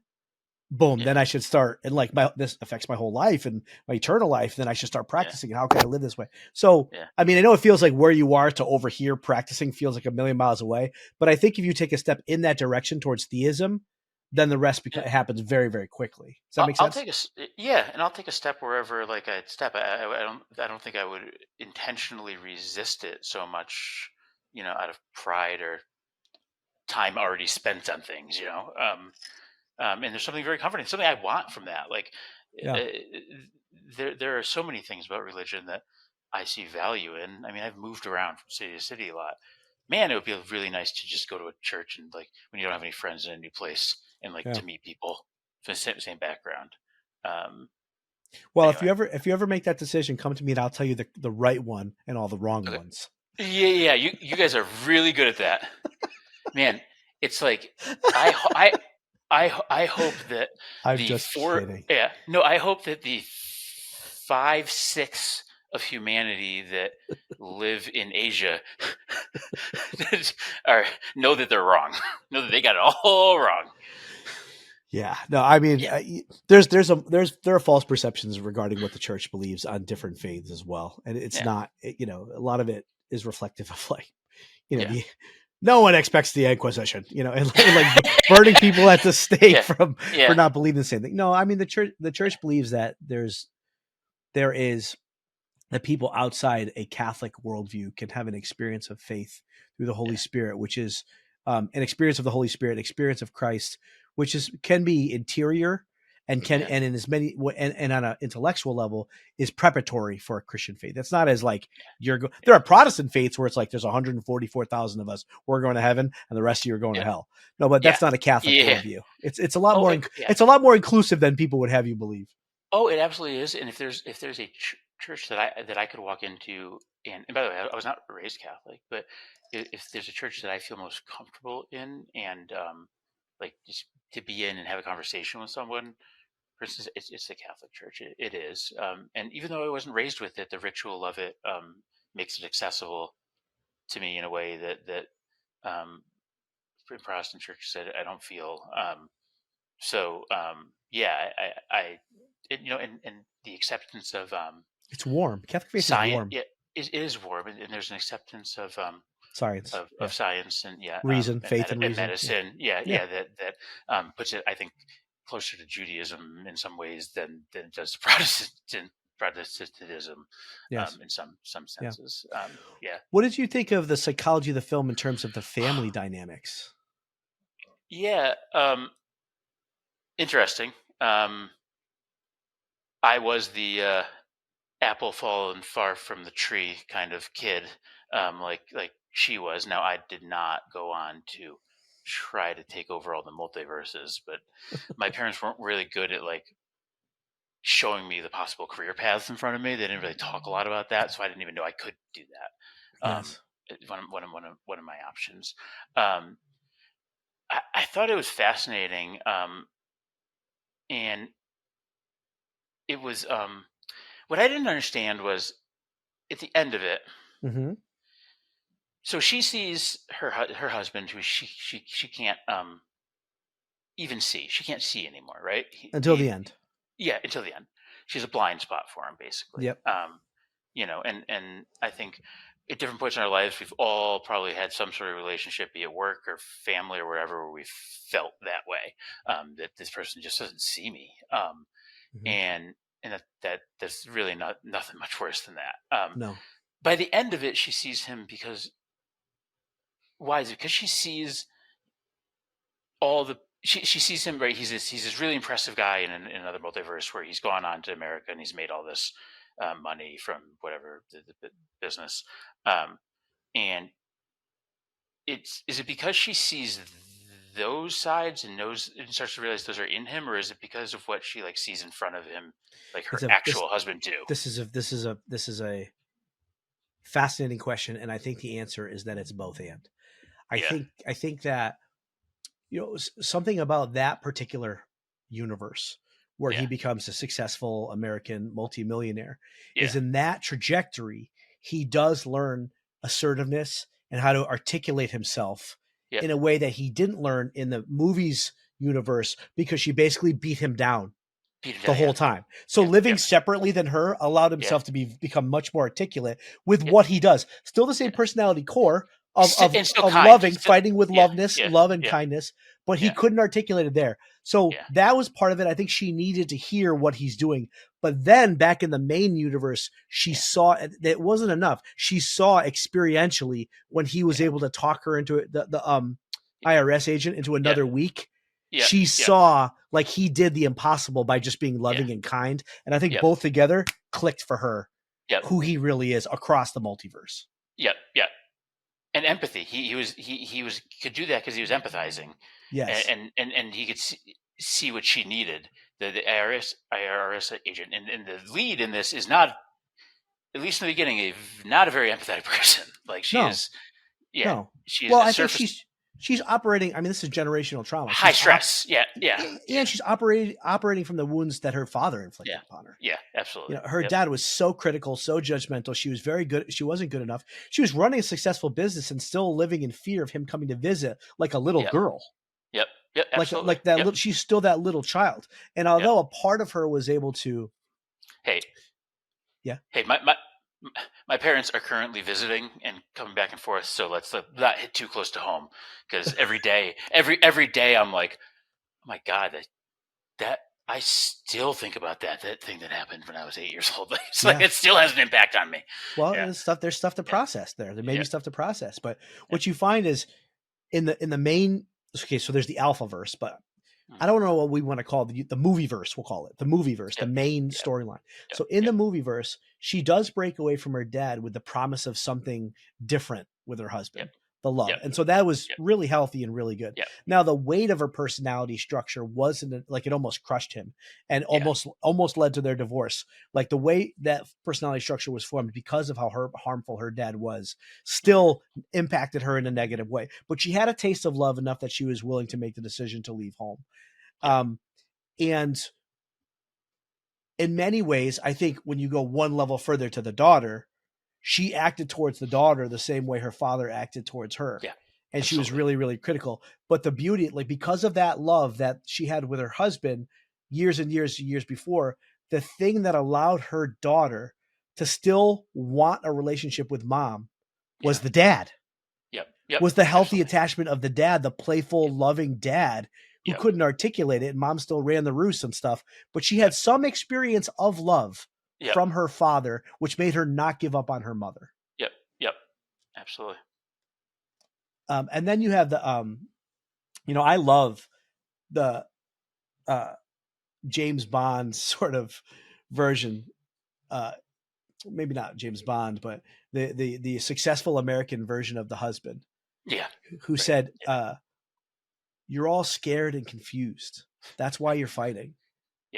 boom,
yeah,
then I should start, and like this affects my whole life and my eternal life. Then I should start
yeah,
practicing. How can I live this way? So,
yeah.
I mean, I know it feels like where you are to over here practicing feels like a million miles away, but I think if you take a step in that direction towards theism, then the rest
Yeah.
happens very, very quickly. Does that make
I'll
sense?
and I'll take a step wherever like I'd step. I don't think I would intentionally resist it so much, out of pride or time already spent on things, and there's something very comforting, something I want from that. Like,
Yeah.
uh, there are so many things about religion that I see value in. I mean, I've moved around from city to city a lot. Man, it would be really nice to just go to a church and like when you don't have any friends in a new place and like
Yeah.
to meet people from the same background. Um,
Well,
anyway,
if you ever make that decision, come to me and I'll tell you the right one and all the wrong
okay.
ones.
Yeah, you guys are really good at that, man. It's like I hope that
I'm
the
just
four
kidding.
yeah no I hope that the 5/6 of humanity that live in Asia are know that they're wrong, know that they got it all wrong.
Yeah, no, I mean,
Yeah,
there are false perceptions regarding what the church believes on different faiths as well, and it's
yeah,
not, a lot of it is reflective of like,
yeah,
the No one expects the Inquisition, and like burning people at the stake for not believing the same thing. No, I mean the church believes that there is that people outside a Catholic worldview can have an experience of faith through the Holy Spirit, which is an experience of the Holy Spirit, experience of Christ, which can be interior and and in as many and on an intellectual level is preparatory for a Christian faith. That's not as like there are Protestant faiths where it's like there's 144,000 of us, we're going to heaven, and the rest of you are going to hell. No, but that's not a Catholic worldview. It's a lot more it's a lot more inclusive than people would have you believe.
Oh, it absolutely is. And if there's a church that I could walk into, and by the way, I was not raised Catholic, but if there's a church that I feel most comfortable in, and like just to be in and have a conversation with someone, for instance, it's the Catholic Church. It is, and even though I wasn't raised with it, the ritual of it makes it accessible to me in a way that in Protestant churches I don't feel. And the acceptance of
it's warm. Catholic faith
science,
is warm.
Yeah, it is warm, and there's an acceptance of
science,
of science, and
reason, faith, and reason,
medicine. That puts it, I think, closer to Judaism in some ways than it does Protestantism. In some senses.
What did you think of the psychology of the film in terms of the family dynamics?
Yeah, interesting. I was the apple fallen far from the tree kind of kid, like she was. Now, I did not go on to try to take over all the multiverses, but my parents weren't really good at like showing me the possible career paths in front of me. They didn't really talk a lot about that, so I didn't even know I could do that. One of my options. I thought it was fascinating, and it was what I didn't understand was at the end of it.
Mm-hmm.
So she sees her husband, who she can't even see. She can't see anymore, right?
Until the end.
Yeah, until the end. She's a blind spot for him, basically.
Yep.
And I think at different points in our lives, we've all probably had some sort of relationship, be it work or family or whatever, where we felt that way, that this person just doesn't see me. And that's really nothing much worse than that.
No.
By the end of it, she sees him because why is it? Because she sees all the she sees him, right. He's this really impressive guy in another multiverse where he's gone on to America and he's made all this money from whatever the business, and is it because she sees those sides and starts to realize those are in him, or is it because of what she like sees in front of him, like her actual husband do?
This is a fascinating question, and I think the answer is that it's both and. I think that something about that particular universe where he becomes a successful American multimillionaire is in that trajectory. He does learn assertiveness and how to articulate himself in a way that he didn't learn in the movies universe, because she basically beat him down the whole time. So living separately than her allowed himself to become much more articulate with what he does. Still the same personality core of loving, fighting with love and kindness, but he couldn't articulate it there. So that was part of it. I think she needed to hear what he's doing. But then back in the main universe, she saw it wasn't enough. She saw experientially when he was able to talk her into the IRS agent into another week. She saw like he did the impossible by just being loving and kind. And I think both together clicked for her who he really is across the multiverse.
And empathy. He could do that because he was empathizing.
Yes.
And he could see what she needed. The IRS agent. And the lead in this is not, at least in the beginning, not a very empathetic person. Like she is. Yeah. No. She's
I think she's operating. I mean, this is generational trauma.
High stress.
And she's operating from the wounds that her father inflicted upon her.
Yeah, absolutely.
Her dad was so critical, so judgmental. She was very good. She wasn't good enough. She was running a successful business and still living in fear of him coming to visit, like a little girl.
Yep. Absolutely.
Like that. She's still that little child. And although a part of her was able to,
Hey, my parents are currently visiting and coming back and forth, so let's not hit too close to home, because every day I'm like, oh my God, that I still think about that thing that happened when I was 8 years old. It's like
Yeah.
it still has an impact on me.
Well,
Yeah.
there's stuff to process there. There may be stuff to process, but what
Yeah.
you find is in the main, okay, so there's the alpha verse, but I don't know what we want to call the movie verse. We'll call it the movie verse, the main storyline. So in the movie verse, she does break away from her dad with the promise of something different with her husband, the love. And so that was really healthy and really good. Now the weight of her personality structure wasn't like, it almost crushed him and almost led to their divorce. Like the way that personality structure was formed because of how harmful her dad was still impacted her in a negative way. But she had a taste of love enough that she was willing to make the decision to leave home. And in many ways, I think when you go one level further to the daughter, she acted towards the daughter the same way her father acted towards her.
Yeah.
And she was really, really critical. But the beauty, like because of that love that she had with her husband years and years and years before, the thing that allowed her daughter to still want a relationship with mom was the dad. Was the healthy attachment of the dad, the playful, loving dad who couldn't articulate it. And mom still ran the roost and stuff, but she had some experience of love from her father, which made her not give up on her mother.
Yep. Absolutely.
And then you have the, I love the James Bond sort of version. Maybe not James Bond, but the successful American version of the husband. Who said, you're all scared and confused. That's why you're fighting.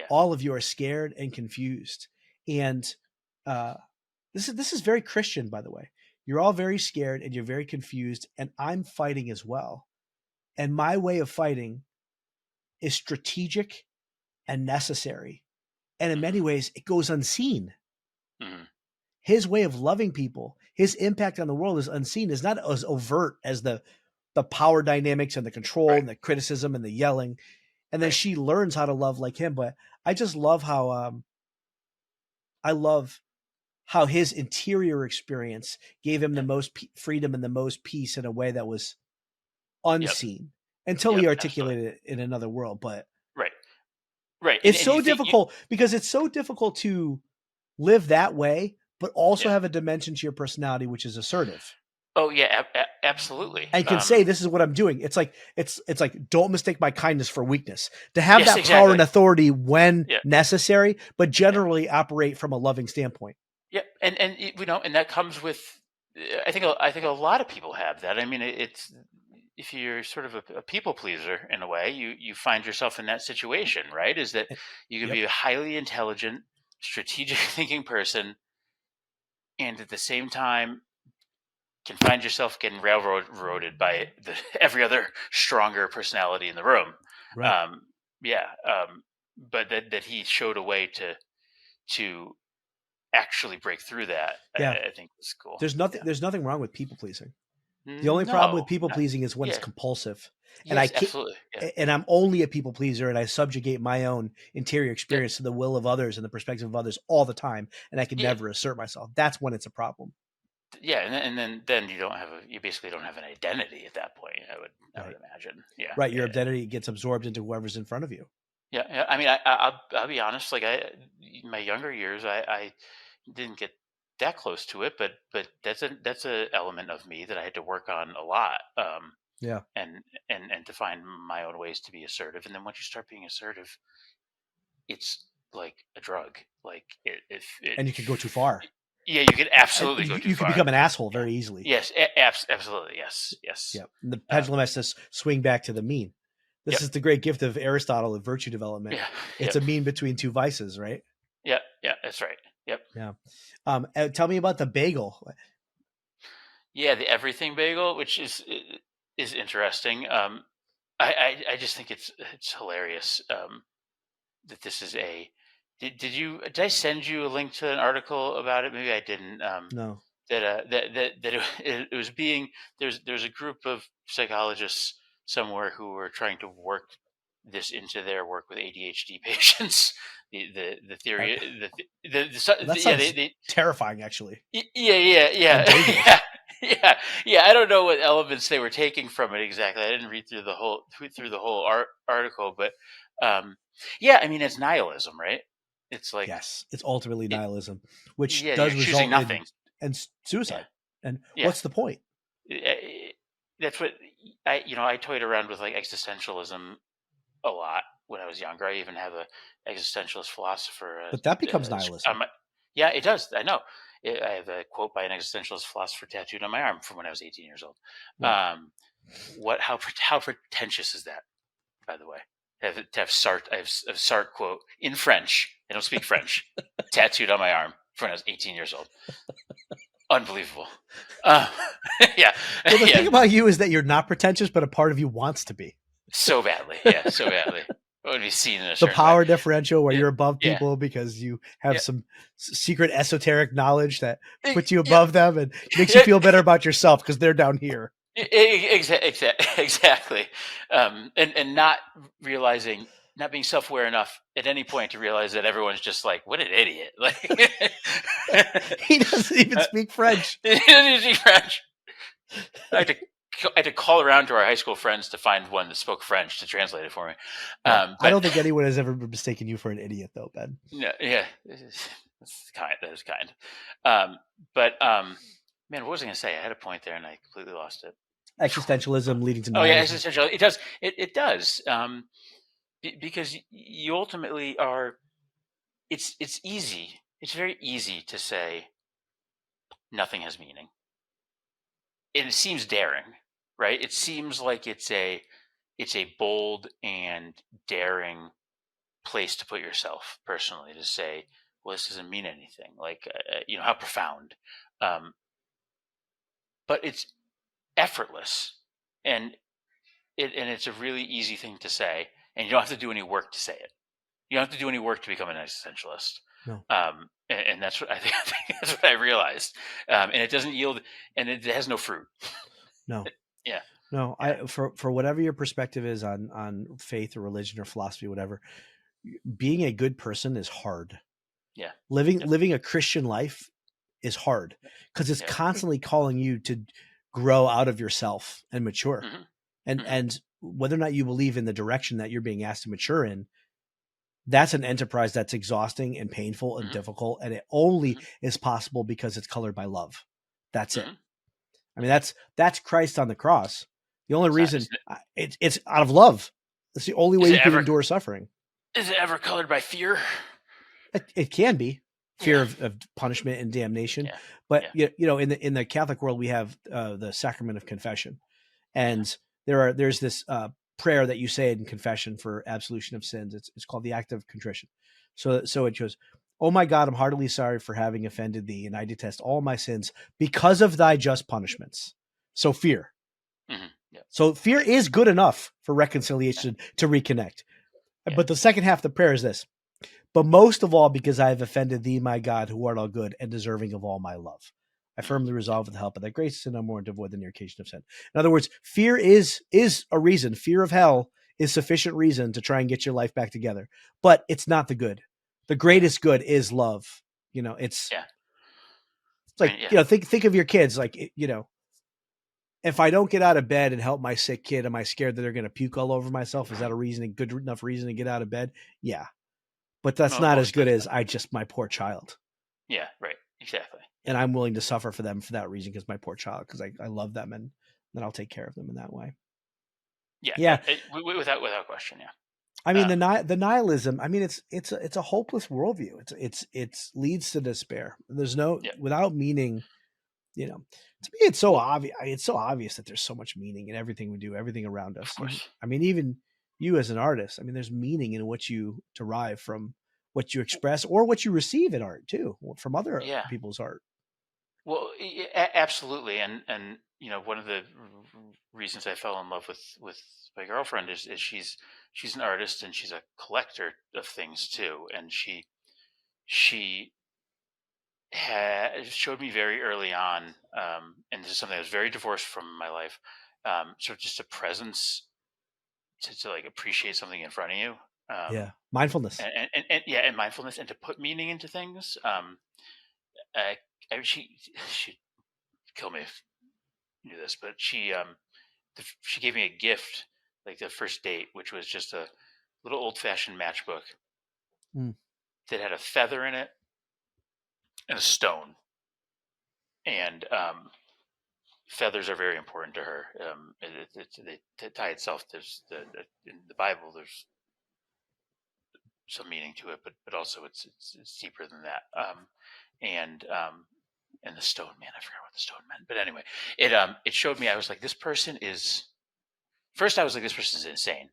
All of you are scared and confused. And this is very Christian, by the way. You're all very scared and you're very confused, and I'm fighting as well. And my way of fighting is strategic and necessary. And in many ways, it goes unseen. His way of loving people, his impact on the world is unseen, is not as overt as the power dynamics and the control and the criticism and the yelling. And then she learns how to love like him. But I just love how his interior experience gave him the most freedom and the most peace in a way that was unseen until he articulated it in another world. But
right.
It's so difficult because it's so difficult to live that way, but also have a dimension to your personality, which is assertive.
Oh yeah, absolutely.
And can say, this is what I'm doing. It's like, don't mistake my kindness for weakness. To have that power and authority when necessary, but generally operate from a loving standpoint.
Yeah. And that comes with, I think a lot of people have that. I mean, it's, if you're sort of a people pleaser in a way, you find yourself in that situation, right? Is that you can be a highly intelligent, strategic thinking person, and at the same time can find yourself getting railroaded by every other stronger personality in the room.
Right.
But that he showed a way to actually break through that. I think was cool.
There's nothing wrong with people pleasing. The only problem with people pleasing is when it's compulsive. And I can't, and I'm only a people pleaser, and I subjugate my own interior experience to the will of others and the perspective of others all the time, and I can never assert myself. That's when it's a problem.
Yeah, and then you basically don't have an identity at that point. I would imagine. Yeah,
right. Your identity gets absorbed into whoever's in front of you.
Yeah. I mean, I'll be honest. Like in my younger years, I didn't get that close to it, but that's a element of me that I had to work on a lot. And to find my own ways to be assertive. And then once you start being assertive, it's like a drug. Like
and you can go too far.
Yeah, you could absolutely go too far.
You can become an asshole very easily.
Yes, absolutely. Yes.
Yeah. And the pendulum has to swing back to the mean. This is the great gift of Aristotle of virtue development.
Yeah.
It's a mean between two vices, right?
Yeah, that's right. Yep.
Yeah. Tell me about the bagel.
Yeah, the everything bagel, which is interesting. I just think it's hilarious that this is a. Did I send you a link to an article about it? Maybe I didn't.
No.
That it was being there's a group of psychologists somewhere who were trying to work this into their work with ADHD patients. the theory,
That
yeah,
sounds terrifying, actually.
yeah.
And dangerous.
Yeah. I don't know what elements they were taking from it exactly. I didn't read through the whole article, but yeah, I mean, it's nihilism, right? It's like,
Yes, it's ultimately nihilism, which
yeah, you're
does
choosing
result
nothing.
in
Yeah,
suicide. And
yeah.
what's the point?
That's what I toyed around with, like, existentialism a lot when I was younger. I even have a existentialist philosopher.
But that becomes nihilism.
Yeah, it does. I know. I have a quote by an existentialist philosopher tattooed on my arm from when I was 18 years old.
Right.
How pretentious is that, by the way? To have Sartre, I have a Sartre quote in French. I don't speak French. Tattooed on my arm from when I was 18 years old. Unbelievable. Yeah.
Well, the
Yeah.
thing about you is that you're not pretentious, but a part of you wants to be.
So badly. Yeah, so badly. I would be seen in a
The
certain
power
way.
differential where
Yeah,
you're above
yeah,
people because you have
yeah.
some secret esoteric knowledge that puts you
Yeah,
above them and makes you feel better about yourself because they're down here.
Exactly. And not realizing, not being self-aware enough at any point to realize that everyone's just like, what an idiot. Like,
He doesn't even speak French.
he doesn't speak French. I had to call around to our high school friends to find one that spoke French to translate it for me.
Right.
But
I don't think anyone has ever mistaken you for an idiot, though, Ben.
no, yeah, that's kind. That is kind. But man, what was I going to say? I had a point there and I completely lost it.
Existentialism leading to
Oh yeah,
nihilism.
existential. It does. It does. Because you ultimately are. It's easy. It's very easy to say nothing has meaning, and it seems daring, right? It seems like it's a bold and daring place to put yourself personally, to say, well, this doesn't mean anything. Like, how profound. Um, but it's effortless, and it's a really easy thing to say, and you don't have to do any work to say it. You don't have to do any work to become an existentialist.
No.
And that's what I think. That's what I realized. And it doesn't yield, and it has no fruit.
No.
Yeah.
No.
Yeah.
For whatever your perspective is on faith or religion or philosophy, whatever, being a good person is hard.
Yeah.
Living a Christian life is hard because it's
Yeah.
constantly calling you to grow out of yourself and mature.
Mhm.
And whether or not you believe in the direction that you're being asked to mature in, that's an enterprise that's exhausting and painful and
Mhm.
difficult. And it only
Mhm.
is possible because it's colored by love. That's it.
Mhm.
I mean, that's Christ on the cross. The only
It's not,
reason it's out of love. It's the only way
is
you
it
can
ever
endure suffering.
is it ever colored by fear?
It can be fear
Yeah.
of punishment and damnation,
Yeah.
but
Yeah.
in the Catholic world, we have the sacrament of confession, and there's this prayer that you say in confession for absolution of sins. It's called the act of contrition. So it goes, "Oh my God, I'm heartily sorry for having offended thee, and I detest all my sins because of thy just punishments." So fear.
Mhm. Yeah.
So fear is good enough for reconciliation to reconnect.
Yeah.
But the second half of the prayer is this: but most of all, because I have offended thee, my God, who art all good and deserving of all my love. I firmly resolve with the help of thy grace to sin no more and to avoid the near occasion of sin. In other words, fear is a reason. Fear of hell is sufficient reason to try and get your life back together. But it's not the good. The greatest good is love. It's
Yeah.
like, think of your kids. Like, if I don't get out of bed and help my sick kid, am I scared that they're going to puke all over myself? Is that a good enough reason to get out of bed? Yeah. But that's not as good as my poor child.
Yeah, right. Exactly.
And I'm willing to suffer for them for that reason, because my poor child, because I love them, and then I'll take care of them in that way.
Yeah.
Yeah.
Without question. Yeah.
I mean, the nihilism, I mean, it's a hopeless worldview. It's leads to despair. There's without meaning, to me, it's so obvious. It's so obvious that there's so much meaning in everything we do, everything around us.
Of course.
I mean, even you as an artist, I mean, there's meaning in what you derive from what you express or what you receive in art too, from other people's art.
Well, absolutely, and one of the reasons I fell in love with my girlfriend is she's an artist and she's a collector of things too, and she showed me very early on, and this is something that was very divorced from my life, sort of just a presence to like appreciate something in front of you.
Mindfulness.
And mindfulness, and to put meaning into things. She'd kill me if you knew this, but she gave me a gift, like the first date, which was just a little old-fashioned matchbook that had a feather in it and a stone. And feathers are very important to her. They tie itself. There's in the Bible. There's some meaning to it, but also it's deeper than that. And the stone, man, I forgot what the stone meant. But anyway, it showed me. I was like, this person is. First, I was like, this person is insane.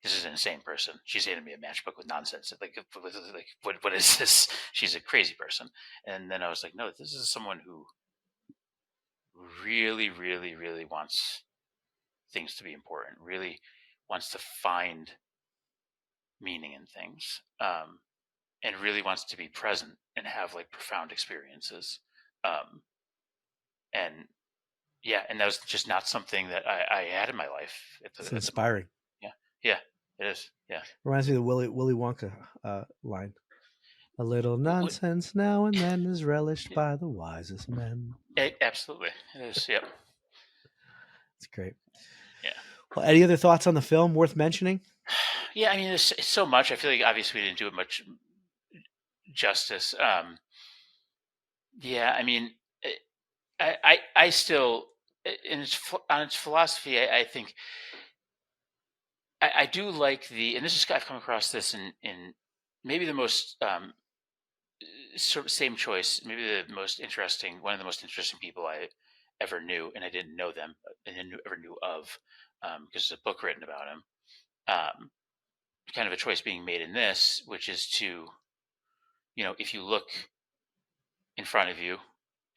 This is an insane person. She's handed me a matchbook with nonsense. Like what is this? She's a crazy person. And then I was like, no, this is someone who really, really, really wants things to be important. Really wants to find meaning in things, and really wants to be present and have like profound experiences. And that was just not something that I had in my life.
It's inspiring.
Yeah, it is. Yeah,
reminds me of the Willy Wonka line. A little nonsense now and then is relished by the wisest men.
Absolutely, it is. Yep,
it's great.
Yeah.
Well, any other thoughts on the film worth mentioning?
Yeah, I mean, it's so much. I feel like obviously we didn't do it much justice. Yeah, I mean, I still, on its philosophy, I think I do like and this is, I've come across this in maybe the most sort of same choice, maybe one of the most interesting people I ever knew, and I didn't know them, and ever knew of, because there's a book written about him. Kind of a choice being made in this, which is to, if you look in front of you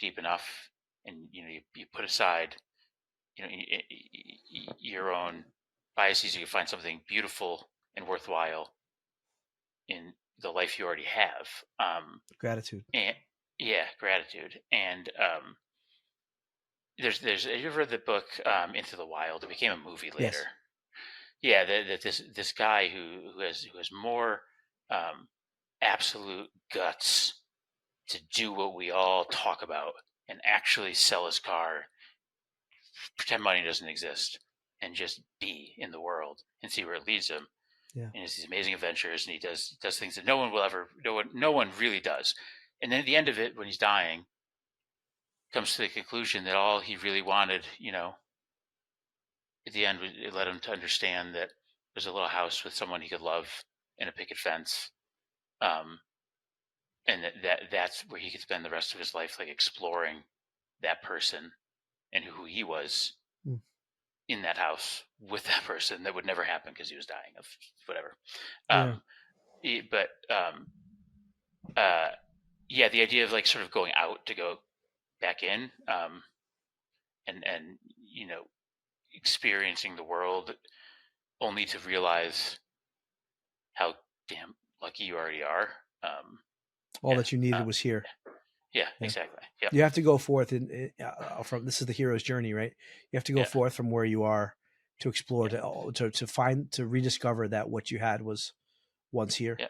deep enough, and you put aside, your own biases, you can find something beautiful and worthwhile in the life you already have.
Gratitude.
And gratitude. And there's have you ever read the book Into the Wild? It became a movie later.
Yes.
Yeah, that this guy who has more absolute guts to do what we all talk about and actually sell his car, pretend money doesn't exist, and just be in the world and see where it leads him.
Yeah.
And it's these amazing adventures, and he does things that no one really does. And then at the end of it, when he's dying, comes to the conclusion that all he really wanted, at the end, it led him to understand that there's a little house with someone he could love and a picket fence, and that's where he could spend the rest of his life, like exploring that person and who he was in that house with that person. That would never happen because he was dying of whatever. The idea of like sort of going out to go back in, and experiencing the world only to realize how damn lucky you already are.
All that you needed was here.
Yeah, exactly. Yep.
You have to go forth from this is the hero's journey, right? You have to go forth from where you are to explore, to find, to rediscover that what you had was once here. Yeah.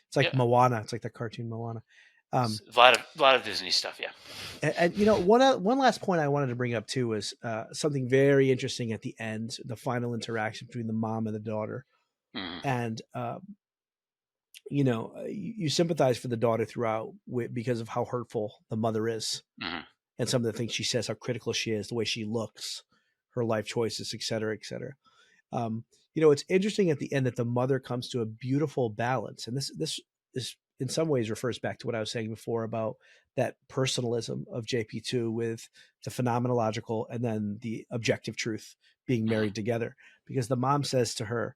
It's like Moana. It's like the cartoon Moana.
A lot of Disney stuff, yeah.
And one last point I wanted to bring up too was something very interesting at the end, the final interaction between the mom and the daughter, and you sympathize for the daughter throughout because of how hurtful the mother is, and some of the things she says, how critical she is, the way she looks, her life choices, et cetera, et cetera. It's interesting at the end that the mother comes to a beautiful balance, and this is in some ways refers back to what I was saying before about that personalism of JP2 with the phenomenological and then the objective truth being married together. Because the mom says to her,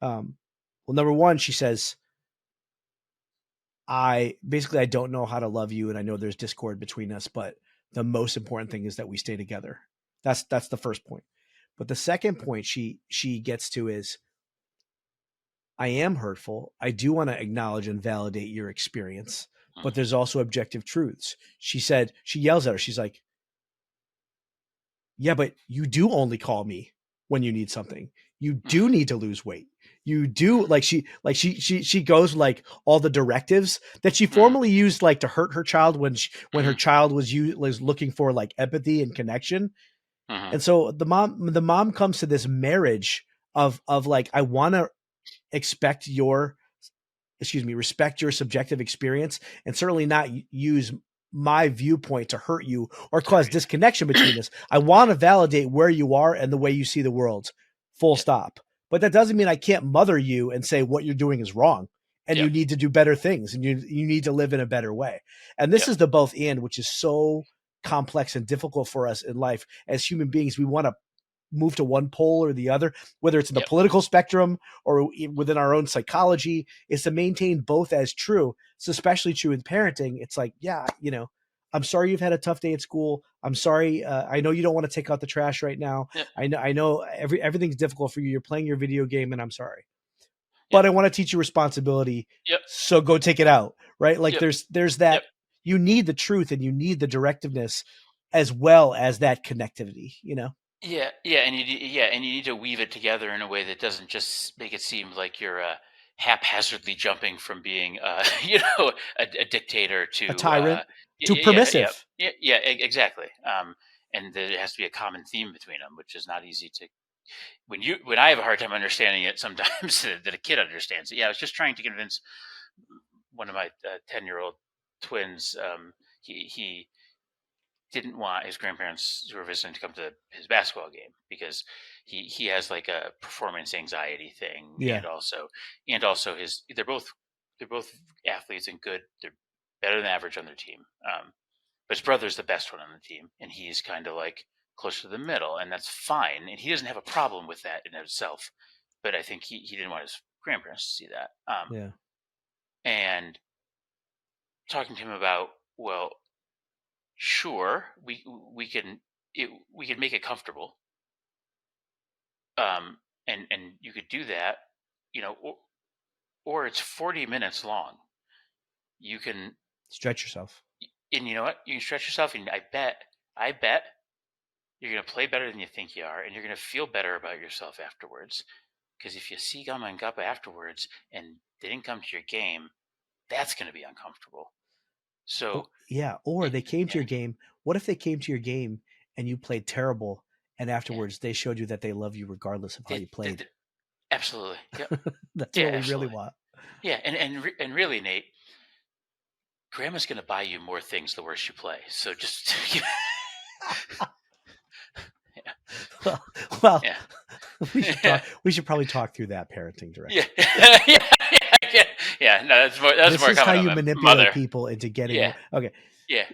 number one, she says, I don't know how to love you, and I know there's discord between us, but the most important thing is that we stay together. That's the first point. But the second point she gets to is, I am hurtful. I do want to acknowledge and validate your experience, but there's also objective truths. She yells at her. She's like, yeah, but you do only call me when you need something. You do need to lose weight. you do she goes like all the directives that she formerly used like to hurt her child when her child was looking for like empathy and connection. And so the mom comes to this marriage of like, I want to respect your subjective experience, and certainly not use my viewpoint to hurt you or cause disconnection between us. I want to validate where you are and the way you see the world, full stop. But that doesn't mean I can't mother you and say what you're doing is wrong and you need to do better things and you need to live in a better way. And this is the both and, which is so complex and difficult for us in life as human beings. We want to move to one pole or the other, whether it's in the political spectrum or within our own psychology, is to maintain both as true. It's especially true in parenting. It's like, I'm sorry you've had a tough day at school. I'm sorry. I know you don't want to take out the trash right now. Yep. I know everything's difficult for you. You're playing your video game and I'm sorry, but I want to teach you responsibility.
Yep.
So go take it out. Right. Like there's that, you need the truth and you need the directiveness as well as that connectivity,
Yeah, and you need to weave it together in a way that doesn't just make it seem like you're haphazardly jumping from being, a dictator to
a tyrant to permissive.
Yeah, exactly. And there has to be a common theme between them, which is not easy to. When I have a hard time understanding it, sometimes that a kid understands it. Yeah, I was just trying to convince one of my 10-year-old twins. He didn't want his grandparents who were visiting to come to his basketball game because he has like a performance anxiety thing. And also they're both athletes and good. They're better than average on their team. But his brother's the best one on the team and he's kind of like close to the middle, and that's fine. And he doesn't have a problem with that in itself. But I think he didn't want his grandparents to see that. And talking to him about, well, sure, we can make it comfortable, and you could do that, or it's 40 minutes long. You can
stretch yourself,
and you know what? You can stretch yourself, and I bet you're gonna play better than you think you are, and you're gonna feel better about yourself afterwards. Because if you see Gama and Guppa afterwards, and they didn't come to your game, that's gonna be uncomfortable. So
or they came to your game. What if they came to your game and you played terrible, and afterwards they showed you that they love you regardless of how you played?
Absolutely. Yep.
That's what we really want.
Yeah, and really, Nate, Grandma's going to buy you more things the worse you play. So just
well, we should probably talk through that parenting direction.
Yeah. No, that's more. That's
this
more
is how you manipulate people into getting.
Yeah.
Okay.
Yeah.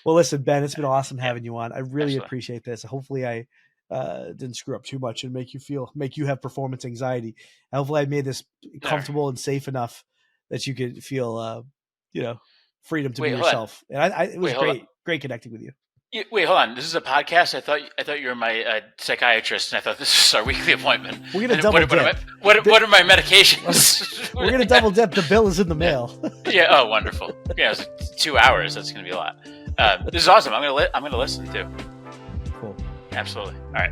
Well, listen, Ben, it's been awesome having you on. I really appreciate this. Hopefully, I didn't screw up too much and make you have performance anxiety. Hopefully, I made this comfortable and safe enough that you could feel, freedom to be yourself. And it was great connecting with you.
Wait, hold on. This is a podcast. I thought you were my psychiatrist, and I thought this was our weekly appointment.
We're gonna double dip.
What are my medications?
We're gonna double dip. The bill is in the mail.
Yeah. Oh, wonderful. Yeah, it was 2 hours. That's gonna be a lot. This is awesome. I'm gonna listen too.
Cool.
Absolutely. All right.